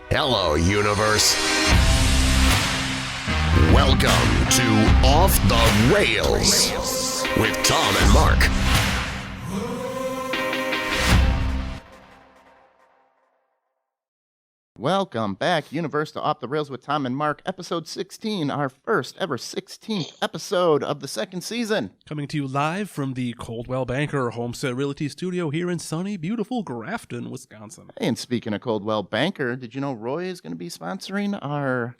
Hello, universe. Welcome to Off the Rails with Tom and Mark. Welcome back, Universe, to Off the Rails with Tom and Mark, episode 16, our first ever 16th episode of the second season. Coming to you live from the Coldwell Banker Homestead Realty Studio here in sunny, beautiful Grafton, Wisconsin. Hey, and speaking of Coldwell Banker, did you know Roy is going to be sponsoring our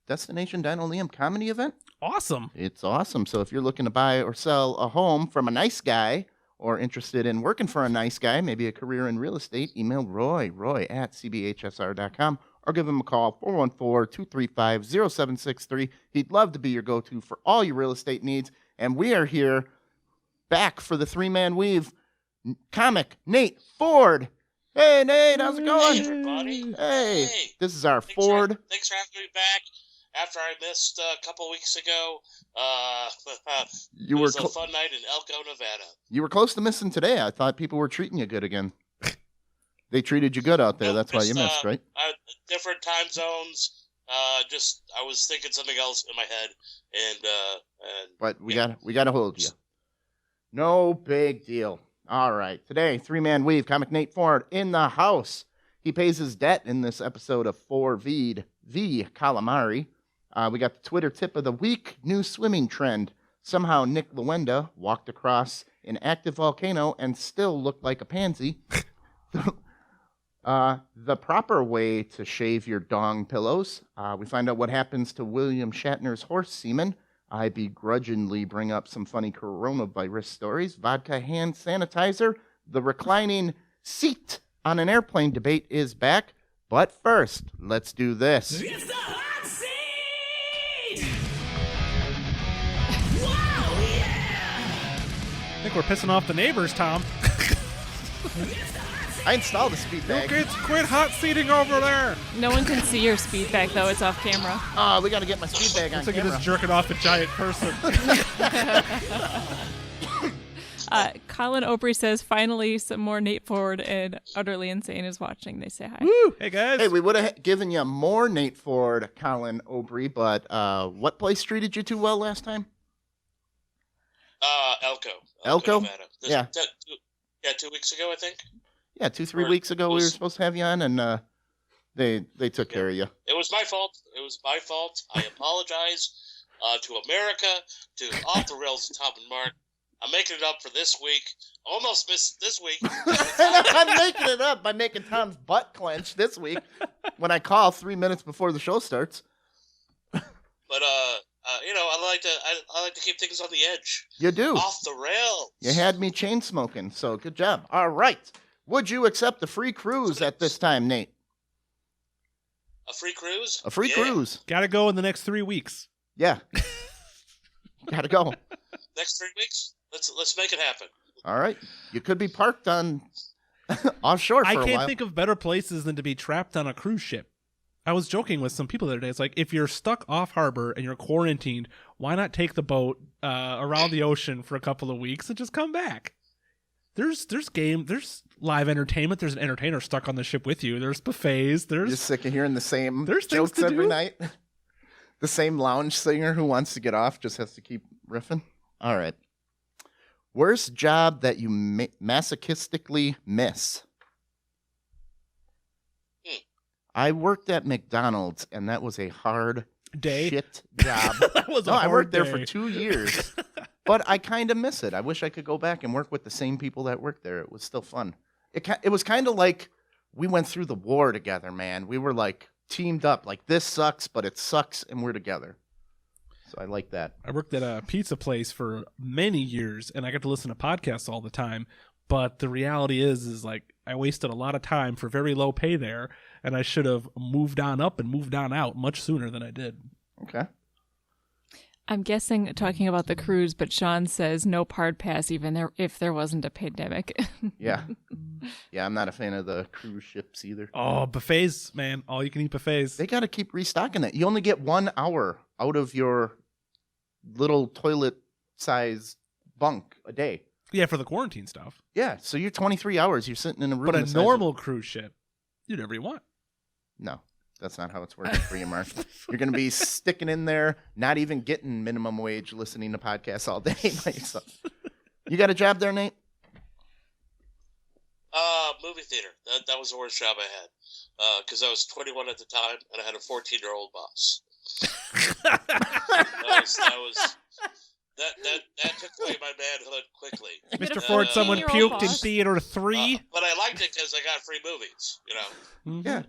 Destination Dinoleum comedy event? Awesome. It's awesome. So if you're looking to buy or sell a home from a nice guy or interested in working for a nice guy, maybe a career in real estate, email Roy at cbhsr.com, or give him a call, 414-235-0763. He'd love to be your go-to for all your real estate needs. And we are here back for the three-man weave comic, Nate Ford. Hey, Nate, how's it going? Hey, everybody. Hey, this is our Ford. Thanks for having me back after I missed a couple weeks ago. It was a fun night in Elko, Nevada. You were close to missing today. I thought people were treating you good again. They treated you good out there. That's why you missed, right? Different time zones. I was thinking something else in my head, But we got to hold you. No big deal. All right. Today, three-man weave, comic Nate Ford in the house. He pays his debt in this episode of 4V'd the Calamari. We got the Twitter tip of the week, new swimming trend. Somehow Nick Lewenda walked across an active volcano and still looked like a pansy. The proper way to shave your dong pillows. We find out what happens to William Shatner's horse semen. I begrudgingly bring up some funny coronavirus stories. Vodka hand sanitizer. The reclining seat on an airplane debate is back. But first, let's do this. It's the hot seat! Wow, yeah! I think we're pissing off the neighbors, Tom. I installed the speed bag. Quit hot seating over there. No one can see your speed bag, though. It's off camera. Oh, we got to get my speed bag on Looks like you're camera. just jerking off a giant person. Colin Opry says, finally, some more Nate Ford and Utterly Insane is watching. They say hi. Woo! Hey, guys. Hey, we would have given you more Nate Ford, Colin Opry, but what place treated you too well last time? Elko, Elko? Nevada. Yeah. 2 weeks ago, I think. Yeah, 2-3 weeks ago we were supposed to have you on, and they took care of you. It was my fault. I apologize to America, to Off the Rails, Tom and Mark. I'm making it up for this week. Almost missed this week. I'm making it up by making Tom's butt clench this week when I call 3 minutes before the show starts. But I like to keep things on the edge. You do. Off the rails. You had me chain smoking, so good job. All right. Would you accept a free cruise at this time, Nate? A free cruise? A free cruise. Gotta go in the next 3 weeks. Yeah. Gotta go. Next 3 weeks? Let's make it happen. All right. You could be parked on offshore for I a can't while. think of better places than to be trapped on a cruise ship. I was joking with some people the other day. It's like, if you're stuck off harbor and you're quarantined, why not take the boat around the ocean for a couple of weeks and just come back? There's live entertainment. There's an entertainer stuck on the ship with you. There's buffets. You're just sick of hearing the same There's things jokes to every do. night. The same lounge singer who wants to get off just has to keep riffing. All right. Worst job that you masochistically miss? I worked at McDonald's, and that was a hard Day? shit job. That was a No, I hard worked there day. for 2 years, but I kind of miss it. I wish I could go back and work with the same people that worked there. It was still fun. It was kind of like we went through the war together, man. We were like teamed up. Like, this sucks, but it sucks, and we're together. So I like that. I worked at a pizza place for many years, and I got to listen to podcasts all the time. But the reality is like I wasted a lot of time for very low pay there, and I should have moved on up and moved on out much sooner than I did. Okay. I'm guessing talking about the cruise, but Sean says no hard pass even if there wasn't a pandemic. Yeah. Yeah, I'm not a fan of the cruise ships either. Oh, buffets, man. All you can eat buffets. They got to keep restocking that. You only get 1 hour out of your little toilet-sized bunk a day. Yeah, for the quarantine stuff. Yeah, so you're 23 hours. You're sitting in a room. But a the size of- normal cruise ship, you do whatever you want. No. That's not how it's working for you, Mark. You're going to be sticking in there, not even getting minimum wage, listening to podcasts all day by yourself. You got a job there, Nate? Movie theater. That was the worst job I had. Because I was 21 at the time, and I had a 14-year-old boss. that took away my manhood quickly. Mr. Ford, someone 14-year-old puked in boss. theater 3. But I liked it because I got free movies. Mhm. Yeah.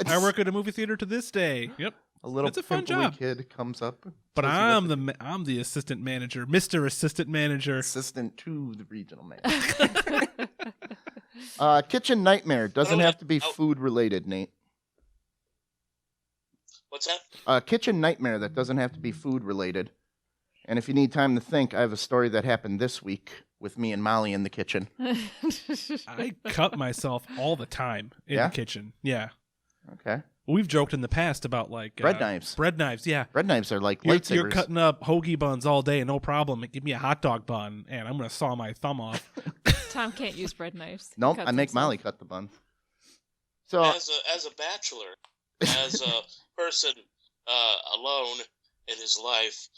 I work at a movie theater to this day. Yep. A little It's a fun pimply job. kid comes up. But tells you what I'm the assistant manager, Mr. Assistant Manager. assistant to the regional manager. Kitchen Nightmare doesn't have to be food related, Nate. What's that? Kitchen Nightmare that doesn't have to be food related. And if you need time to think, I have a story that happened this week with me and Molly in the kitchen. I cut myself all the time in Yeah? the kitchen. Yeah. Okay. We've joked in the past about like Bread knives. Bread knives, yeah. Bread knives are like You're lightsabers. cutting up hoagie buns all day, no problem. Give me a hot dog bun, and I'm gonna saw my thumb off. Tom can't use bread knives. He Nope, cuts I make himself. Molly cut the buns. So As a bachelor, as a person alone in his life,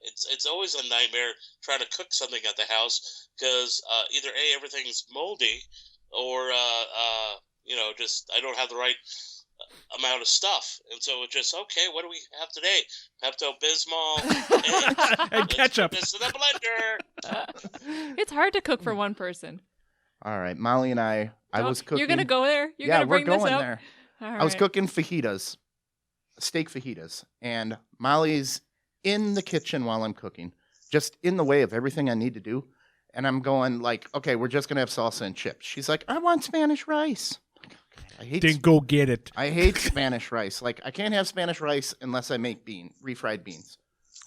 it's always a nightmare trying to cook something at the house because either A, everything's moldy, or just I don't have the right amount of stuff, and so it's just okay. What do we have today? Pepto-Bismol And ketchup. Let's put this in the blender. It's hard to cook for one person. all right, Molly and I was cooking. You're gonna go there. You're yeah, gonna bring we're going this up. there. All I was right. cooking fajitas, steak fajitas, and Molly's in the kitchen while I'm cooking, just in the way of everything I need to do. And I'm going like, okay, we're just gonna have salsa and chips. She's like, I want Spanish rice. I hate Then go get it. I hate Spanish rice. Like, I can't have Spanish rice unless I make refried beans.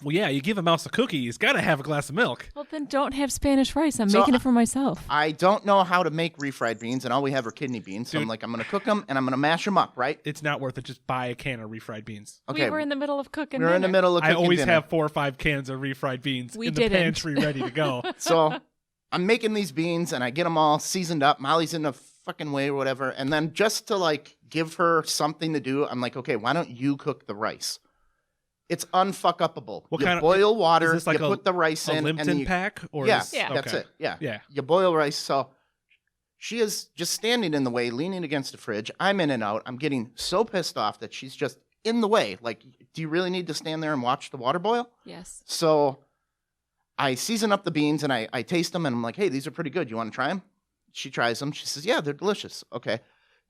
Well, yeah, you give a mouse a cookie, he's got to have a glass of milk. Well, then don't have Spanish rice. I'm So making it for myself. I don't know how to make refried beans, and all we have are kidney beans. So I'm Dude. like, I'm gonna cook them and I'm gonna mash them up, right? It's not worth it. Just buy a can of refried beans. Okay, We were in the middle of cooking. we're in the dinner. middle of I cooking always dinner. have 4 or 5 cans of refried beans We in the didn't. pantry ready to go. So I'm making these beans and I get them all seasoned up. Molly's in a fucking way or whatever. And then just to like give her something to do, I'm like, okay, why don't you cook the rice? It's unfuck-upable. What You kind of- boil water, is this like you put the rice A in, and then Lipton you, pack? Or yeah, is- Yeah. that's okay. it. Yeah. Yeah. You boil rice. So she is just standing in the way, leaning against the fridge. I'm in and out. I'm getting so pissed off that she's just in the way. Like, do you really need to stand there and watch the water boil? Yes. So I season up the beans and I taste them and I'm like, hey, these are pretty good. You want to try them? She tries them. She says, yeah, they're delicious. Okay.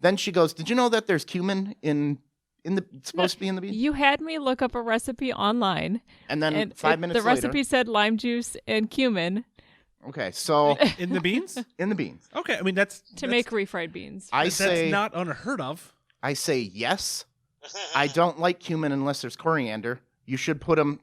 Then she goes, did you know that there's cumin in the it's supposed to be in the beans? You had me look up a recipe online, And then and 5 minutes the later. recipe said lime juice and cumin Okay, so In the beans? in the beans. Okay, I mean that's to make refried beans. I that's say not unheard of. I say yes. I don't like cumin unless there's coriander. You should put them.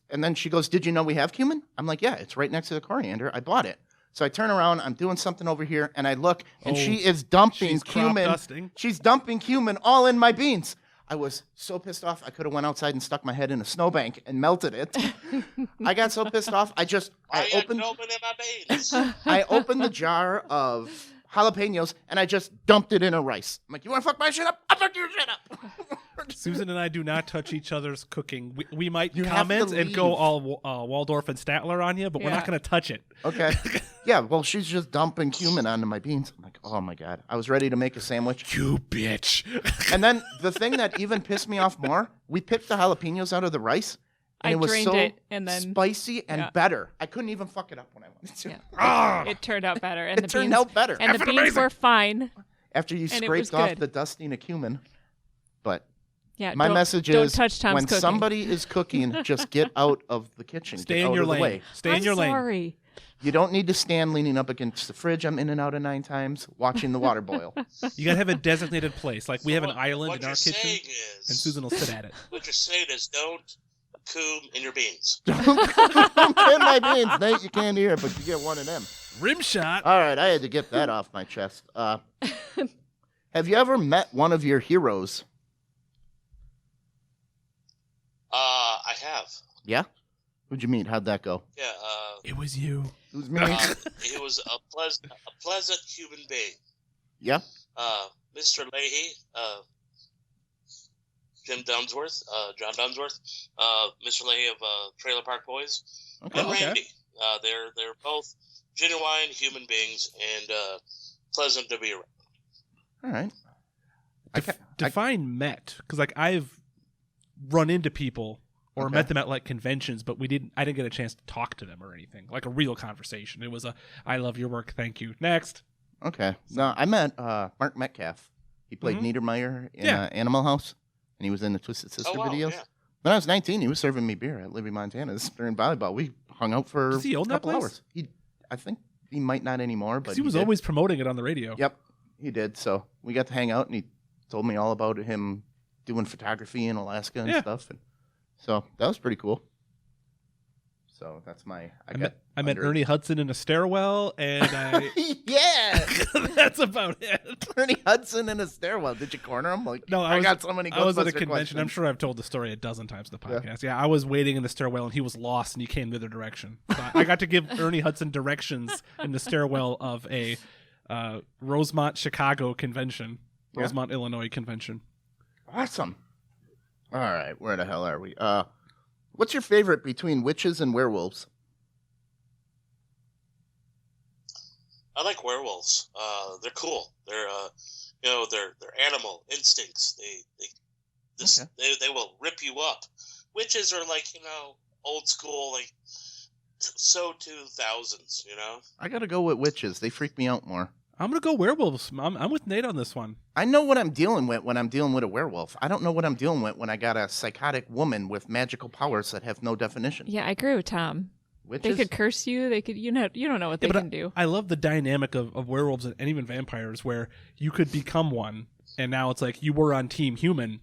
And then she goes, did you know we have cumin? I'm like, yeah, it's right next to the coriander. I bought it. So I turn around, I'm doing something over here, and I look, and Oh, she is dumping she's crop cumin. dusting. She's dumping cumin all in my beans. I was so pissed off. I could have went outside and stuck my head in a snowbank and melted it. I got so pissed off. Why I you opened open in my beans? I opened the jar of jalapenos and I just dumped it in a rice. I'm like, you want to fuck my shit up? I'll fuck your shit up. Susan and I do not touch each other's cooking. We might You have to comment and go leave. all Waldorf and Statler on you, but we're Yeah. not going to touch it. Okay. Yeah, well, she's just dumping cumin onto my beans. I'm like, oh my God. I was ready to make a sandwich. You bitch. And then the thing that even pissed me off more, we picked the jalapenos out of the rice. And I it was drained so it and then spicy and yeah. better. I couldn't even fuck it up when I wanted to. Yeah. It turned out better, and It the turned beans out better. and the Effing beans amazing. were fine. After you And it was scraped off good. the dusting of cumin. But Yeah, my don't- message don't is touch Tom's when cooking. somebody is cooking, just get out of the kitchen. Stay get in out your of the lane. way. Stay in I'm your lane. sorry. You don't need to stand leaning up against the fridge. I'm in and out of 9 times watching the water boil. You got to have a designated place. Like we have an island what in our you're kitchen, saying and Susan will sit at it. What you're saying is don't coom in your beans. Don't in my beans, Nate. You can't hear it, but you get one of them. Rim shot. All right, I had to get that off my chest. Have you ever met one of your heroes? I have. Yeah? Who'd you meet? How'd that go? Yeah. It was you. Who's me? He was a pleasant human being. Yeah? Mr. Leahy, Jim Dunsworth, John Dunsworth, Mr. Leahy of Trailer Park Boys, Okay. and Randy. They're both genuine human beings and pleasant to be around. All right. Define met, because like I've run into people or Okay. met them at like conventions, but I didn't get a chance to talk to them or anything, like a real conversation. It was I love your work, thank you. Next. Okay. No, I met Mark Metcalf. He played Mhm. Niedermeyer in Yeah. Animal House, and he was in the Twisted Sister videos. Yeah. When I was 19, he was serving me beer at Libby, Montana during volleyball. We hung out for Does he a own that couple place? hours. I think he might not anymore, but Because he was did. always promoting it on the radio. Yep, he did. So we got to hang out, and he told me all about him doing photography in Alaska and Yeah. stuff. And so that was pretty cool. So that's my. I met Ernie Hudson in a stairwell, and yeah, that's about it. Ernie Hudson in a stairwell. Did you corner him? Like, No, I got so many. I was at a Ghostbuster convention. questions. I'm sure I've told the story a dozen times in the podcast. Yeah, I was waiting in the stairwell, and he was lost, and he came the other direction. So I got to give Ernie Hudson directions in the stairwell of a Rosemont, Chicago convention. Yeah. Rosemont, Illinois convention. Awesome. All right, where the hell are we? What's your favorite between witches and werewolves? I like werewolves. They're cool. They're they're animal instincts. They will rip you up. Witches are like old school, like so 2000s. I gotta go with witches. They freak me out more. I'm gonna go werewolves. I'm with Nate on this one. I know what I'm dealing with when I'm dealing with a werewolf. I don't know what I'm dealing with when I got a psychotic woman with magical powers that have no definition. Yeah, I agree with Tom. Witches? They could curse you. They could, you don't know what they but can do. I love the dynamic of werewolves and even vampires, where you could become one, and now it's like you were on Team Human,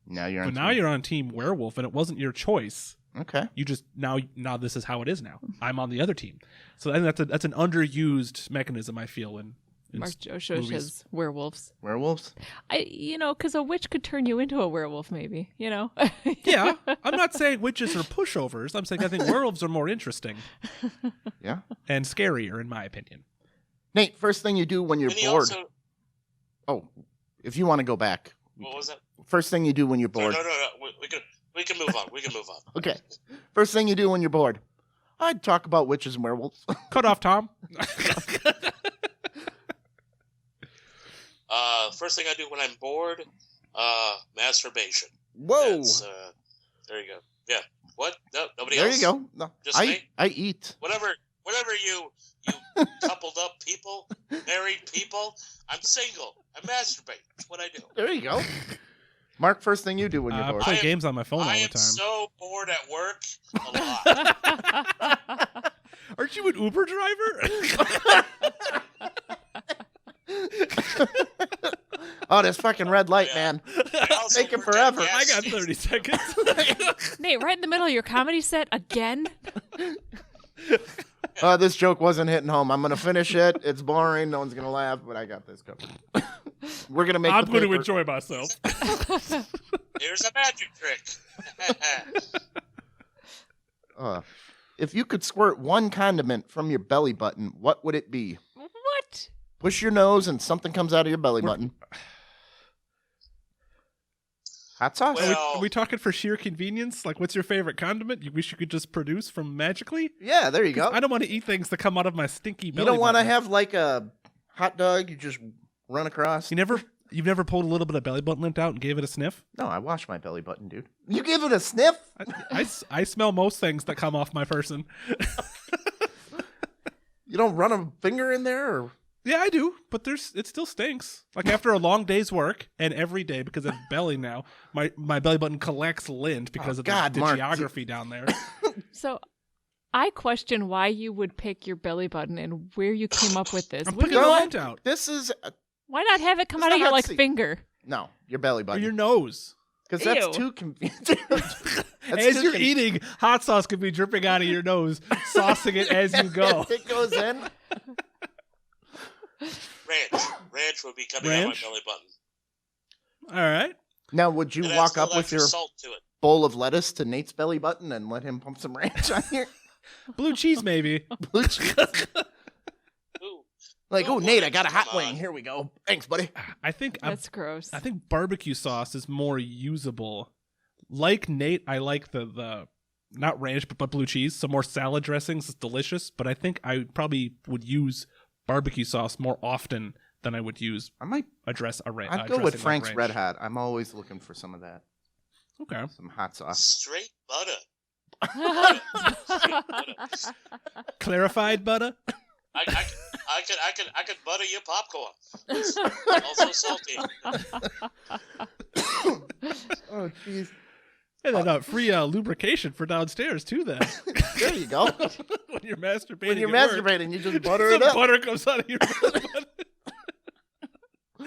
Now you're but on now you're on Team Werewolf, and it wasn't your choice. Okay. You just now this is how it is now. I'm on the other team. So I think that's an underused mechanism, I feel, in Mark Joshush movies. has werewolves. Werewolves? Because a witch could turn you into a werewolf, maybe. Yeah, I'm not saying witches are pushovers. I'm saying I think werewolves are more interesting Yeah. and scarier, in my opinion. Nate, first thing you do when you're And he bored. also, Oh, if you want to go back. what was that? First thing you do when you're bored. No. We can move on. We can move on. Okay. First thing you do when you're bored. I'd talk about witches and werewolves. Cut off, Tom. First thing I do when I'm bored, masturbation. Whoa. That's, there you go. Yeah. What? No, nobody There else. you go. No, Just me? I eat. Whatever you coupled up people, married people, I'm single. I masturbate. That's what I do. There you go. Mark, first thing you do when you're I bored. play I am- games on my phone all I the am time. so bored at work a lot. Aren't you an Uber driver? Oh, this fucking red light, Yeah. man. I also Taking work at forever. gas I got stations. 30 seconds. Nate, right in the middle of your comedy set again? This joke wasn't hitting home. I'm gonna finish it. It's boring. No one's gonna laugh, but I got this covered. We're gonna make. I'm the going to paper- enjoy myself. Here's a magic trick. If you could squirt one condiment from your belly button, what would it be? What? Push your nose and something comes out of your belly button. Hot sauce? Well- Are we talking for sheer convenience? Like, what's your favorite condiment you wish you could just produce from magically? Yeah, there you go. I don't want to eat things that come out of my stinky You belly don't want to button. have like a hot dog you just run across. You've never pulled a little bit of belly button lint out and gave it a sniff? No, I wash my belly button, dude. You give it a sniff? I smell most things that come off my person. You don't run a finger in there? Or... Yeah, I do, but it still stinks. Like after a long day's work, and every day because of belly now, my belly button collects lint because of God, the Mark, geography down there. So I question why you would pick your belly button and where you came up with this. I'm Would putting you the not- lint out. This is... Why not have it come It's out of not your hot like seat. finger? No, your belly Or button. your nose. Because that's Ew. too convenient. As you're eating, hot sauce could be dripping out of your nose, saucing it as you go. It goes in. Ranch would be coming Ranch? out my belly button. All right. Now, would you It adds walk a up little with extra your salt to it. bowl of lettuce to Nate's belly button and let him pump some ranch on here? Blue cheese, maybe. Blue cheese. Ooh. Like, Oh, oh, Nate, boy, I got a come hot wing. on. Here we go. Thanks, buddy. I think That's gross. I think barbecue sauce is more usable. Like Nate, I like the not ranch but blue cheese. So more salad dressings is delicious. But I think I probably would use barbecue sauce more often than I would use I might. a dress a ranch. I'd go with Frank's Red Hot. I'm always looking for some of that. Okay. Some hot sauce. Straight butter. Clarified butter. I could butter your popcorn. It's also salty. Oh, jeez. And then free lubrication for downstairs too. Then There you go. when you're masturbating. When you're at work, masturbating, you just butter some it up. butter comes out of your butt.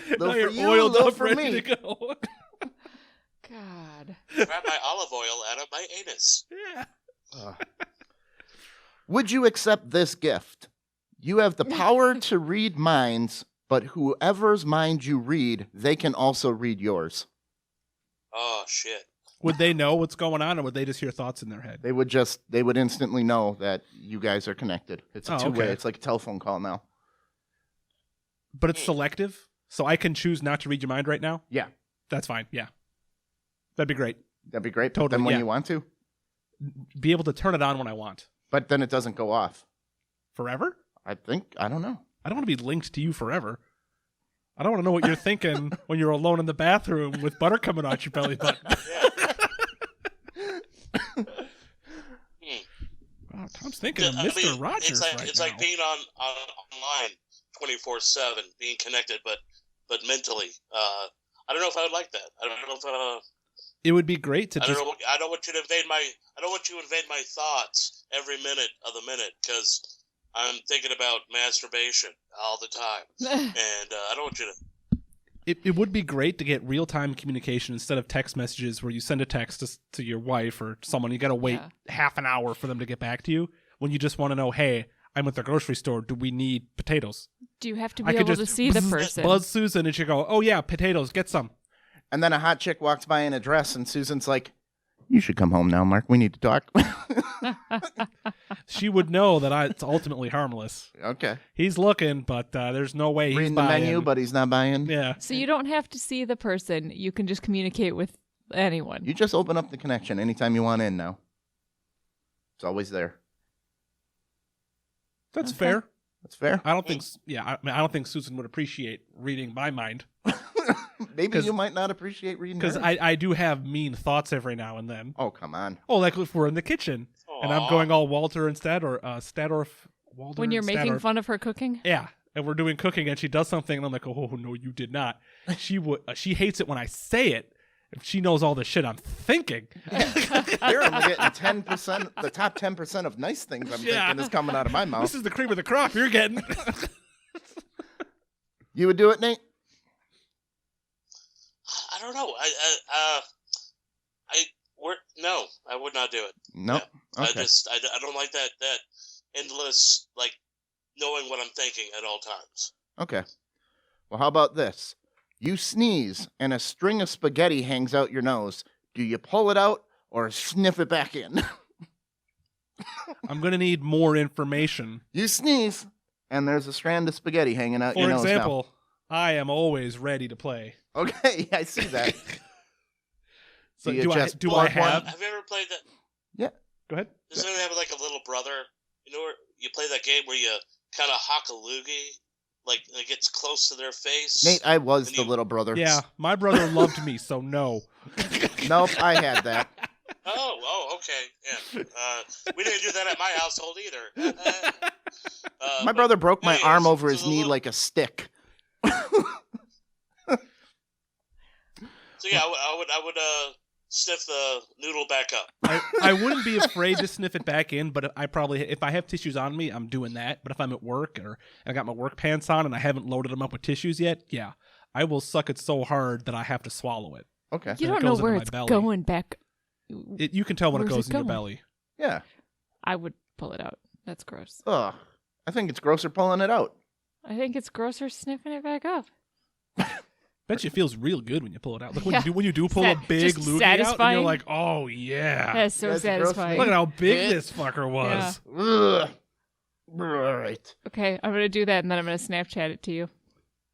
Little Now for you're you, oiled little up, for ready me. to go. God. Grab my olive oil out of my anus. Yeah. Would you accept this gift? You have the power to read minds, but whoever's mind you read, they can also read yours. Oh shit. Would they know what's going on, or would they just hear thoughts in their head? They would instantly know that you guys are connected. It's a Oh, two-way. okay. It's like a telephone call now. But it's selective, so I can choose not to read your mind right now. Yeah, That's fine. Yeah, that'd be great. that'd be great. Totally, Then when yeah. you want to, Be able to turn it on when I want. but then it doesn't go off. Forever? I don't know. I don't want to be linked to you forever. I don't want to know what you're thinking when you're alone in the bathroom with butter coming out your belly button. Wow, Tom's thinking of I Mr. mean, Rogers it's right like now. being online 24/7, being connected, but mentally. I don't know if I would like that. I don't know if It would be great to I just. don't know. I don't want you to invade my. I don't want you to invade my thoughts every minute of the minute because I'm thinking about masturbation all the time, and I don't want you to. It would be great to get real time communication instead of text messages where you send a text to your wife or someone. You got to wait half an hour for them to get back to you when you just want to know, hey, I'm at the grocery store. Do we need potatoes? Do you have to I be could able to just see the person? Buzz Susan and she go, oh yeah, potatoes, get some. And then a hot chick walks by in a dress, and Susan's like, "You should come home now, Mark. We need to talk." She would know that it's ultimately harmless. Okay. He's looking, but there's no way he's Reading the buying. menu, but he's not buying. Yeah. So you don't have to see the person. You can just communicate with anyone. You just open up the connection anytime you want in now. It's always there. That's Okay. fair. That's fair. I don't think. I don't think Susan would appreciate reading my mind Maybe 'Cause- you might not appreciate reading because hers. I do have mean thoughts every now and then. Oh, come on. Oh, like if we're in the kitchen and I'm Aw. going all Walter and Stadorf. Walter When you're and making Stadorf. fun of her cooking? Yeah, and we're doing cooking and she does something and I'm like, oh no, you did not. She would. She hates it when I say it. If she knows all the shit I'm thinking. Here I'm getting 10%. The top 10% of nice things I'm Yeah. thinking is coming out of my mouth. This is the cream of the crop you're getting. You would do it, Nate? I don't know. No, I would not do it. Nope. Okay. I don't like that endless, like, knowing what I'm thinking at all times. Okay. Well, how about this? You sneeze and a string of spaghetti hangs out your nose. Do you pull it out or sniff it back in? I'm going to need more information. You sneeze and there's a strand of spaghetti hanging out your For nose example, I am always ready to play. now. Okay, I see that. So Do you do I just do I plug one? have? Have you ever played that? Yeah. Go ahead. Does anyone have like a little brother? You know, where you play that game where you kind of hock a loogie, like it gets close to their face. Nate, I was And the you- little brother. Yeah, my brother loved me, so no. Nope, I had that. Oh, okay. Yeah. We didn't do that at my household either. My brother broke my anyways, arm over so his the knee little- like a stick. So yeah, I would sniff the noodle back up. I wouldn't be afraid to sniff it back in, but I probably, if I have tissues on me, I'm doing that. But if I'm at work or I got my work pants on and I haven't loaded them up with tissues yet, yeah, I will suck it so hard that I have to swallow it. Okay. You it don't know goes into where my it's belly. going back. You can tell when it Where's goes it in your going? belly. Yeah. I would pull it out. That's gross. Ugh. I think it's grosser pulling it out. I think it's grosser sniffing it back up. Bet you it feels real good when you pull it out. Like Yeah. when you do pull a big Just loogie out, and satisfying. you're like, oh yeah. That's so That's gross. satisfying. Look at how big Yeah. this fucker was. Ugh. Right. Okay, I'm gonna do that, and then I'm gonna Snapchat it to you.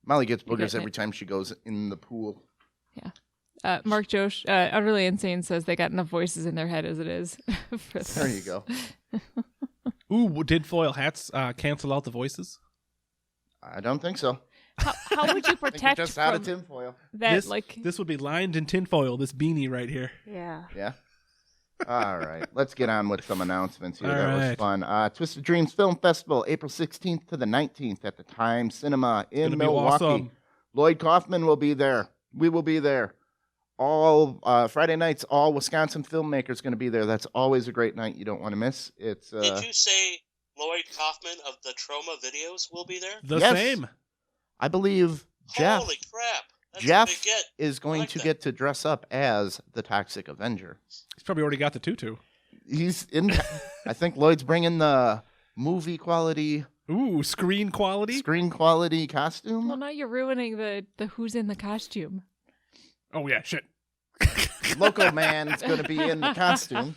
Molly gets boogers getting every it. time she goes in the pool. Mark Josh, Utterly Insane says they got enough voices in their head as it is. For this. There you go. Ooh, did foil hats cancel out the voices? I don't think so. How would you I think you're protect just out of from tinfoil. that? This would be lined in tinfoil, this beanie right here. Yeah. Yeah. All right. Let's get on with some announcements here. All That was right. fun. Twisted Dreams Film Festival, April 16th to the 19th at the Time Cinema in Gonna be Milwaukee. awesome. Lloyd Kaufman will be there. We will be there. All Friday nights, all Wisconsin filmmakers going to be there. That's always a great night you don't want to miss. It's Did you say Lloyd Kaufman of the Trauma videos will be there? The Yes. same. I believe Jeff Holy crap! That's a Jeff big get. is going like to that. get to dress up as the Toxic Avenger. He's probably already got the tutu. He's in. I think Lloyd's bringing the movie quality, Ooh, screen quality. screen quality costume. Well, now you're ruining the who's in the costume. Oh yeah, shit. Local man is going to be in the costume.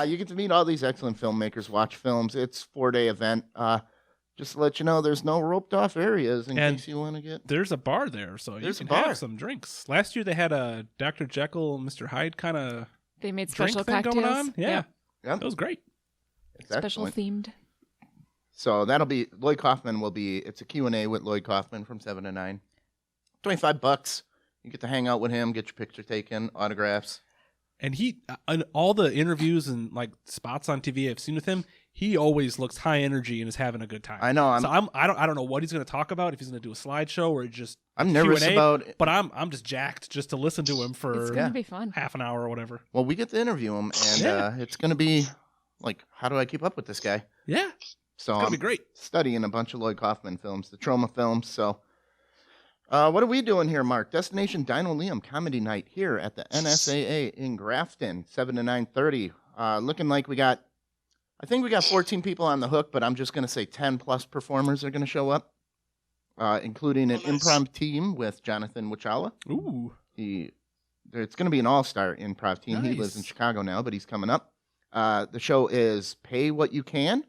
You get to meet all these excellent filmmakers, watch films. It's a 4-day event. Just to let you know, there's no roped off areas in And case you want to get. There's a bar there, so There's you a can bar. have some drinks. Last year they had a Dr. Jekyll, Mr. Hyde kind of They made drink special thing cocktails. going on. Yeah, Yeah, it was great. it's Special excellent. themed. So that'll be Lloyd Kaufman will be. It's a Q&A with Lloyd Kaufman from 7 to 9. $25. You get to hang out with him, get your picture taken, autographs. And he, in all the interviews and like spots on TV I've seen with him, he always looks high energy and is having a good time. I know. I don't know what he's going to talk about. If he's going to do a slideshow or just I'm nervous Q&A, about. but I'm just jacked just to listen to him It's for gonna be fun. half an hour or whatever. Well, we get to interview him, and Yeah. it's going to be like, how do I keep up with this guy? Yeah, So it's gonna I'm be great. studying a bunch of Lloyd Kaufman films, the Trauma films. So, what are we doing here, Mark? Destination Dino Liam Comedy Night here at the NSAA in Grafton, 7 to 9:30. Looking like I think we got 14 people on the hook, but I'm just going to say 10 plus performers are going to show up, including an Oh, nice. improv team with Jonathan Wachala. Ooh, It's going to be an all-star improv team. He lives in Nice. Chicago now, but he's coming up. The show is pay what you can.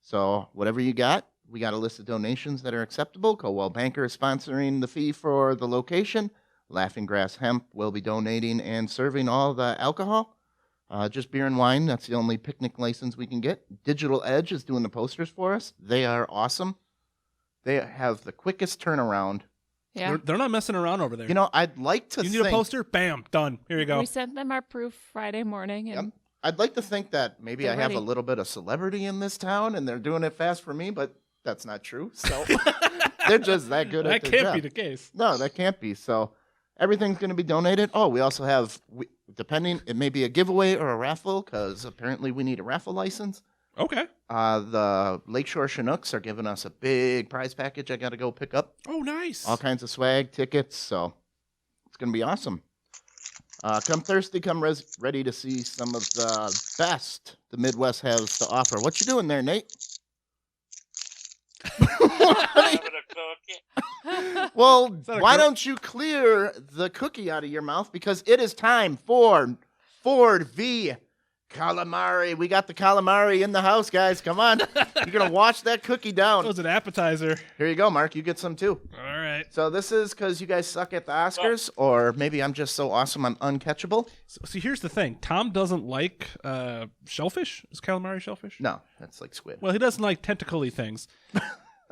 So whatever you got, we got a list of donations that are acceptable. Coldwell Banker is sponsoring the fee for the location. Laughing Grass Hemp will be donating and serving all the alcohol. Just beer and wine. That's the only picnic license we can get. Digital Edge is doing the posters for us. They are awesome. They have the quickest turnaround. Yeah. they're not messing around over there. You know, I'd like to you think... need a poster? Bam, done. Here you go. We sent them our proof Friday morning, and I'd like to think that maybe They're I have ready. a little bit of celebrity in this town and they're doing it fast for me, but that's not true. So they're just that good That at their can't job. be the case. No, that can't be. So everything's going to be donated. Oh, we also have, depending, it may be a giveaway or a raffle because apparently we need a raffle license. Okay. The Lakeshore Chinooks are giving us a big prize package I got to go pick up. Oh, nice. All kinds of swag, tickets. So it's going to be awesome. Come Thursday, come ready to see some of the best the Midwest has to offer. What you doing there, Nate? Having a cookie. Well, that a why girl- don't you clear the cookie out of your mouth? Because it is time for Ford v. Calamari. We got the calamari in the house, guys. Come on. You're going to wash that cookie That down. was an appetizer. Here you go, Mark. You get some too. All right. So this is because you guys suck at the Oscars, or maybe I'm just so awesome I'm uncatchable? So, see, here's the thing. Tom doesn't like shellfish. Is calamari shellfish? No, that's like squid. Well, he doesn't like tentacly things.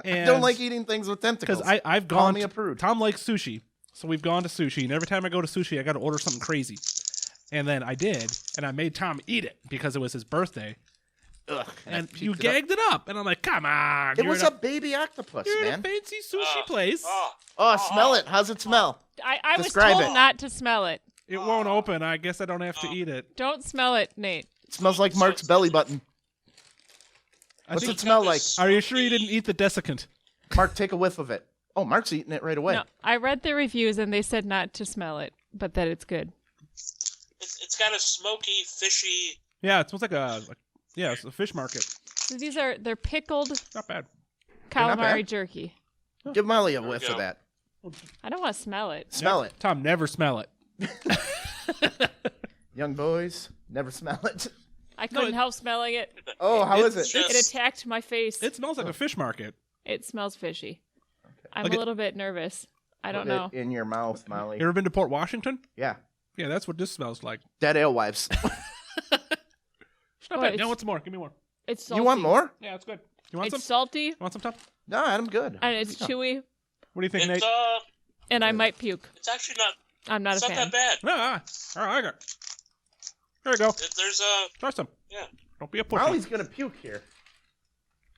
I don't like eating things with tentacles. because I've Call gone. me a prude. Tom likes sushi, so we've gone to sushi, and every time I go to sushi, I got to order something crazy. And then I did, and I made Tom eat it because it was his birthday. Ugh, And I you puked it up. gagged it up, and I'm like, "Come on!" It you're was in a baby octopus, you're in a man. fancy sushi place. Oh, smell it. How's it smell? I was Describe told it. not to smell it. It won't open. I guess I don't have to eat it. Don't smell it, Nate. It smells like Mark's belly button. I What's think- it smell like? Are you sure you didn't eat the desiccant? Mark, take a whiff of it. Oh, Mark's eating it right away. No, I read the reviews and they said not to smell it, but that it's good. It's got a smoky, fishy. Yeah, it smells like it's a fish market. So they're pickled Not bad. not calamari bad. jerky. Give Molly a we whiff go. of that. I don't want to smell it. Smell it. Tom, never smell it. Young boys, never smell it. I couldn't help smelling it. Oh, how is it? Just- It attacked my face. It smells like a fish market. It smells fishy. I'm Like a little bit nervous. I don't Put know. it in your mouth, Molly. You ever been to Port Washington? Yeah. Yeah, that's what this smells like. Dead alewives. Not Oh, bad. it's- No, want some more? Give me more. It's salty. You want more? Yeah, it's good. You want It's some? salty You want some, Tom? No, I'm good. and it's chewy, What do you think, Nate? and I might puke. it's actually not. I'm not It's a not fan. that bad. I like it. There you go. There's Try some. yeah. Don't be a pussy. Molly's gonna puke here.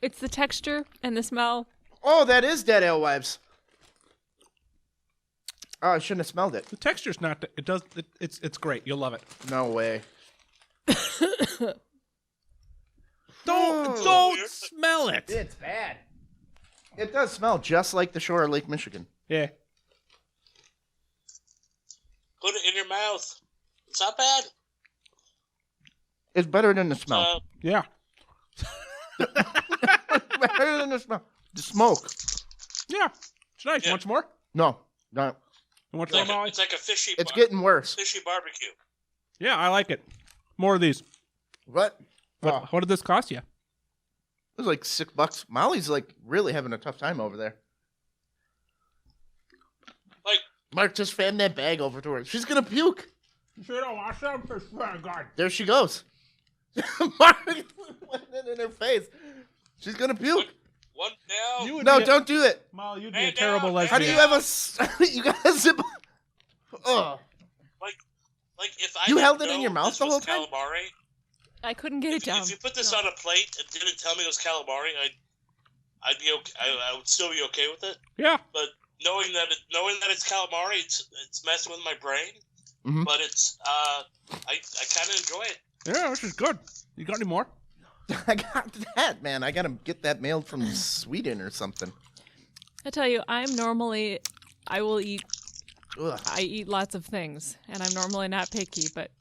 It's the texture and the smell. Oh, that is dead alewives. Oh, I shouldn't have smelled it. The texture's not. It does. It's great. You'll love it. No way. Don't smell it. It's bad. It does smell just like the shore of Lake Michigan. Yeah. Put it in your mouth. It's not bad. It's better than the smell. Yeah. Better than the smell. The smoke. Yeah. It's nice. You Yeah. want some more? No, no. You want It's some like, more, Molly? it's like a fishy. It's getting worse. fishy barbecue. Yeah, I like it. More of these. What? What, Oh, what did this cost you? it was like $6. Molly's like really having a tough time over there. Like Mark just fanned that bag over to her. She's gonna puke. You sure don't wash them? Oh, God. There she goes. Mark put it in her face. She's gonna puke. one now. You would No, be a- don't do it. Molly, you'd be Man a terrible down, man How do lesbian. you have a? You got a zip. Oh, Like if I You didn't held it in know your mouth this the was whole time? calamari, I couldn't get it down. if you put this No. on a plate and didn't tell me it was calamari, I'd be okay. I would still be okay with it. Yeah. But knowing that it's calamari, it's messing with my brain. Mhm. But it's I kind of enjoy it. Yeah, this is good. You got any more? I got that, man. I gotta get that mailed from Sweden or something. I tell you, I will eat. Ugh. I eat lots of things, and I'm normally not picky, but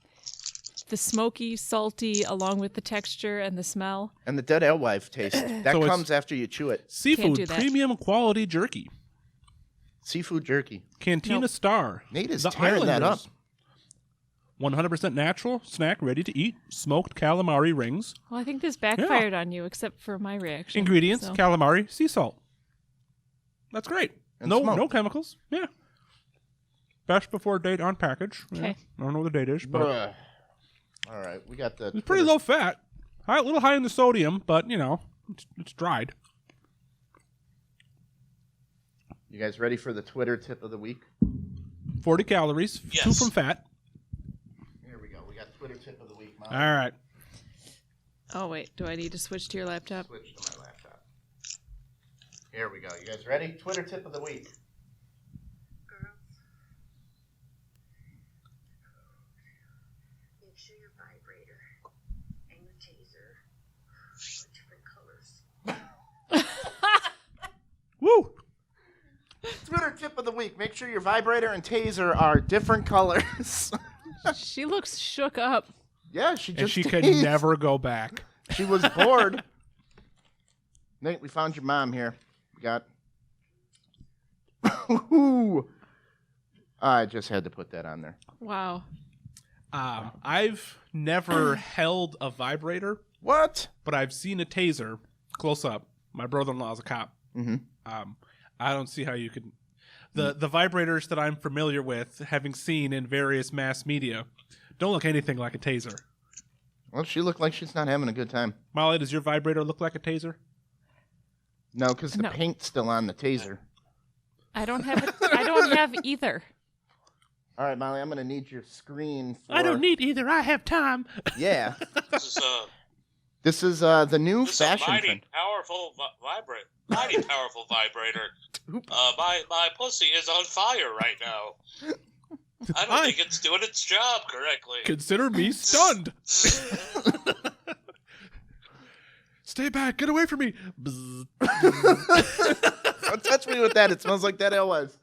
the smoky, salty, along with the texture and the smell. And the dead alewife taste that So it's- comes after you chew it. Seafood do that. premium quality jerky. Seafood jerky. Cantina Nope. Star. Nate is The tearing that up. Islanders. 100% natural, snack ready to eat, smoked calamari rings. Well, I think this backfired on you, except for my reaction. Ingredients: so. calamari, sea salt. That's great. And No, smoke. no chemicals. Yeah. Best before date on package. Yeah. Okay. I don't know what the date is, but Bruh. All right, we got the. it's pretty low fat. A little high in the sodium, but you know, it's dried. You guys ready for the Twitter tip of the week? 40 calories, 2 Yes. from fat. Here we go. We got Twitter tip of the week. All right. Oh wait, do I need to switch to your laptop? Switch to my laptop. Here we go. You guys ready? Twitter tip of the week. Make sure your vibrator and your taser are different colors. Woo! Twitter tip of the week. Make sure your vibrator and taser are different colors. She looks shook up. Yeah, she And just she can tased. never go back. She was bored. Nate, we found your mom here. We got. Ooh. I just had to put that on there. Wow. I've never held a vibrator, What? but I've seen a taser close up. My brother-in-law is a cop. Mhm. I don't see how you could. The vibrators that I'm familiar with, having seen in various mass media, don't look anything like a taser. Well, she looked like she's not having a good time. Molly, does your vibrator look like a taser? No, because the No. paint's still on the taser. I don't have it. I don't have either. All right, Molly, I'm going to need your screen for... I don't need either. I have time. Yeah. This is This is the new this is a fashion mighty trend. powerful vibrator. Mighty powerful vibrator. My pussy is on fire right now. I don't think it's doing its job correctly. Consider me stunned. Stay back. Get away from me. Bzz. Don't touch me with that. It smells like that was.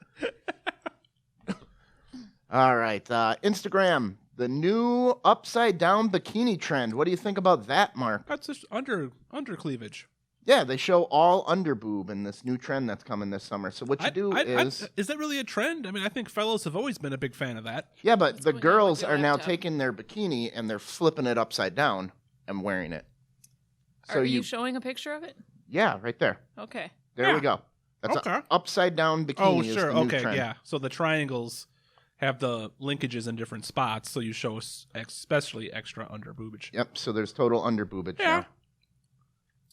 All right. Instagram, the new upside down bikini trend. What do you think about that, Mark? That's just under cleavage. Yeah, they show all under boob in this new trend that's coming this summer. So what you do is... is that really a trend? I mean, I think fellows have always been a big fan of that. Yeah, but the going on girls with your are now laptop? taking their bikini and they're flipping it upside down. am wearing it. Are you showing a picture of it? Yeah, right there. Okay. There we go. That's Okay. a upside down bikini. Oh, is sure. the new Okay, trend. yeah. So the triangles have the linkages in different spots, so you show especially extra under boobage. Yep. So there's total under boobage Yeah.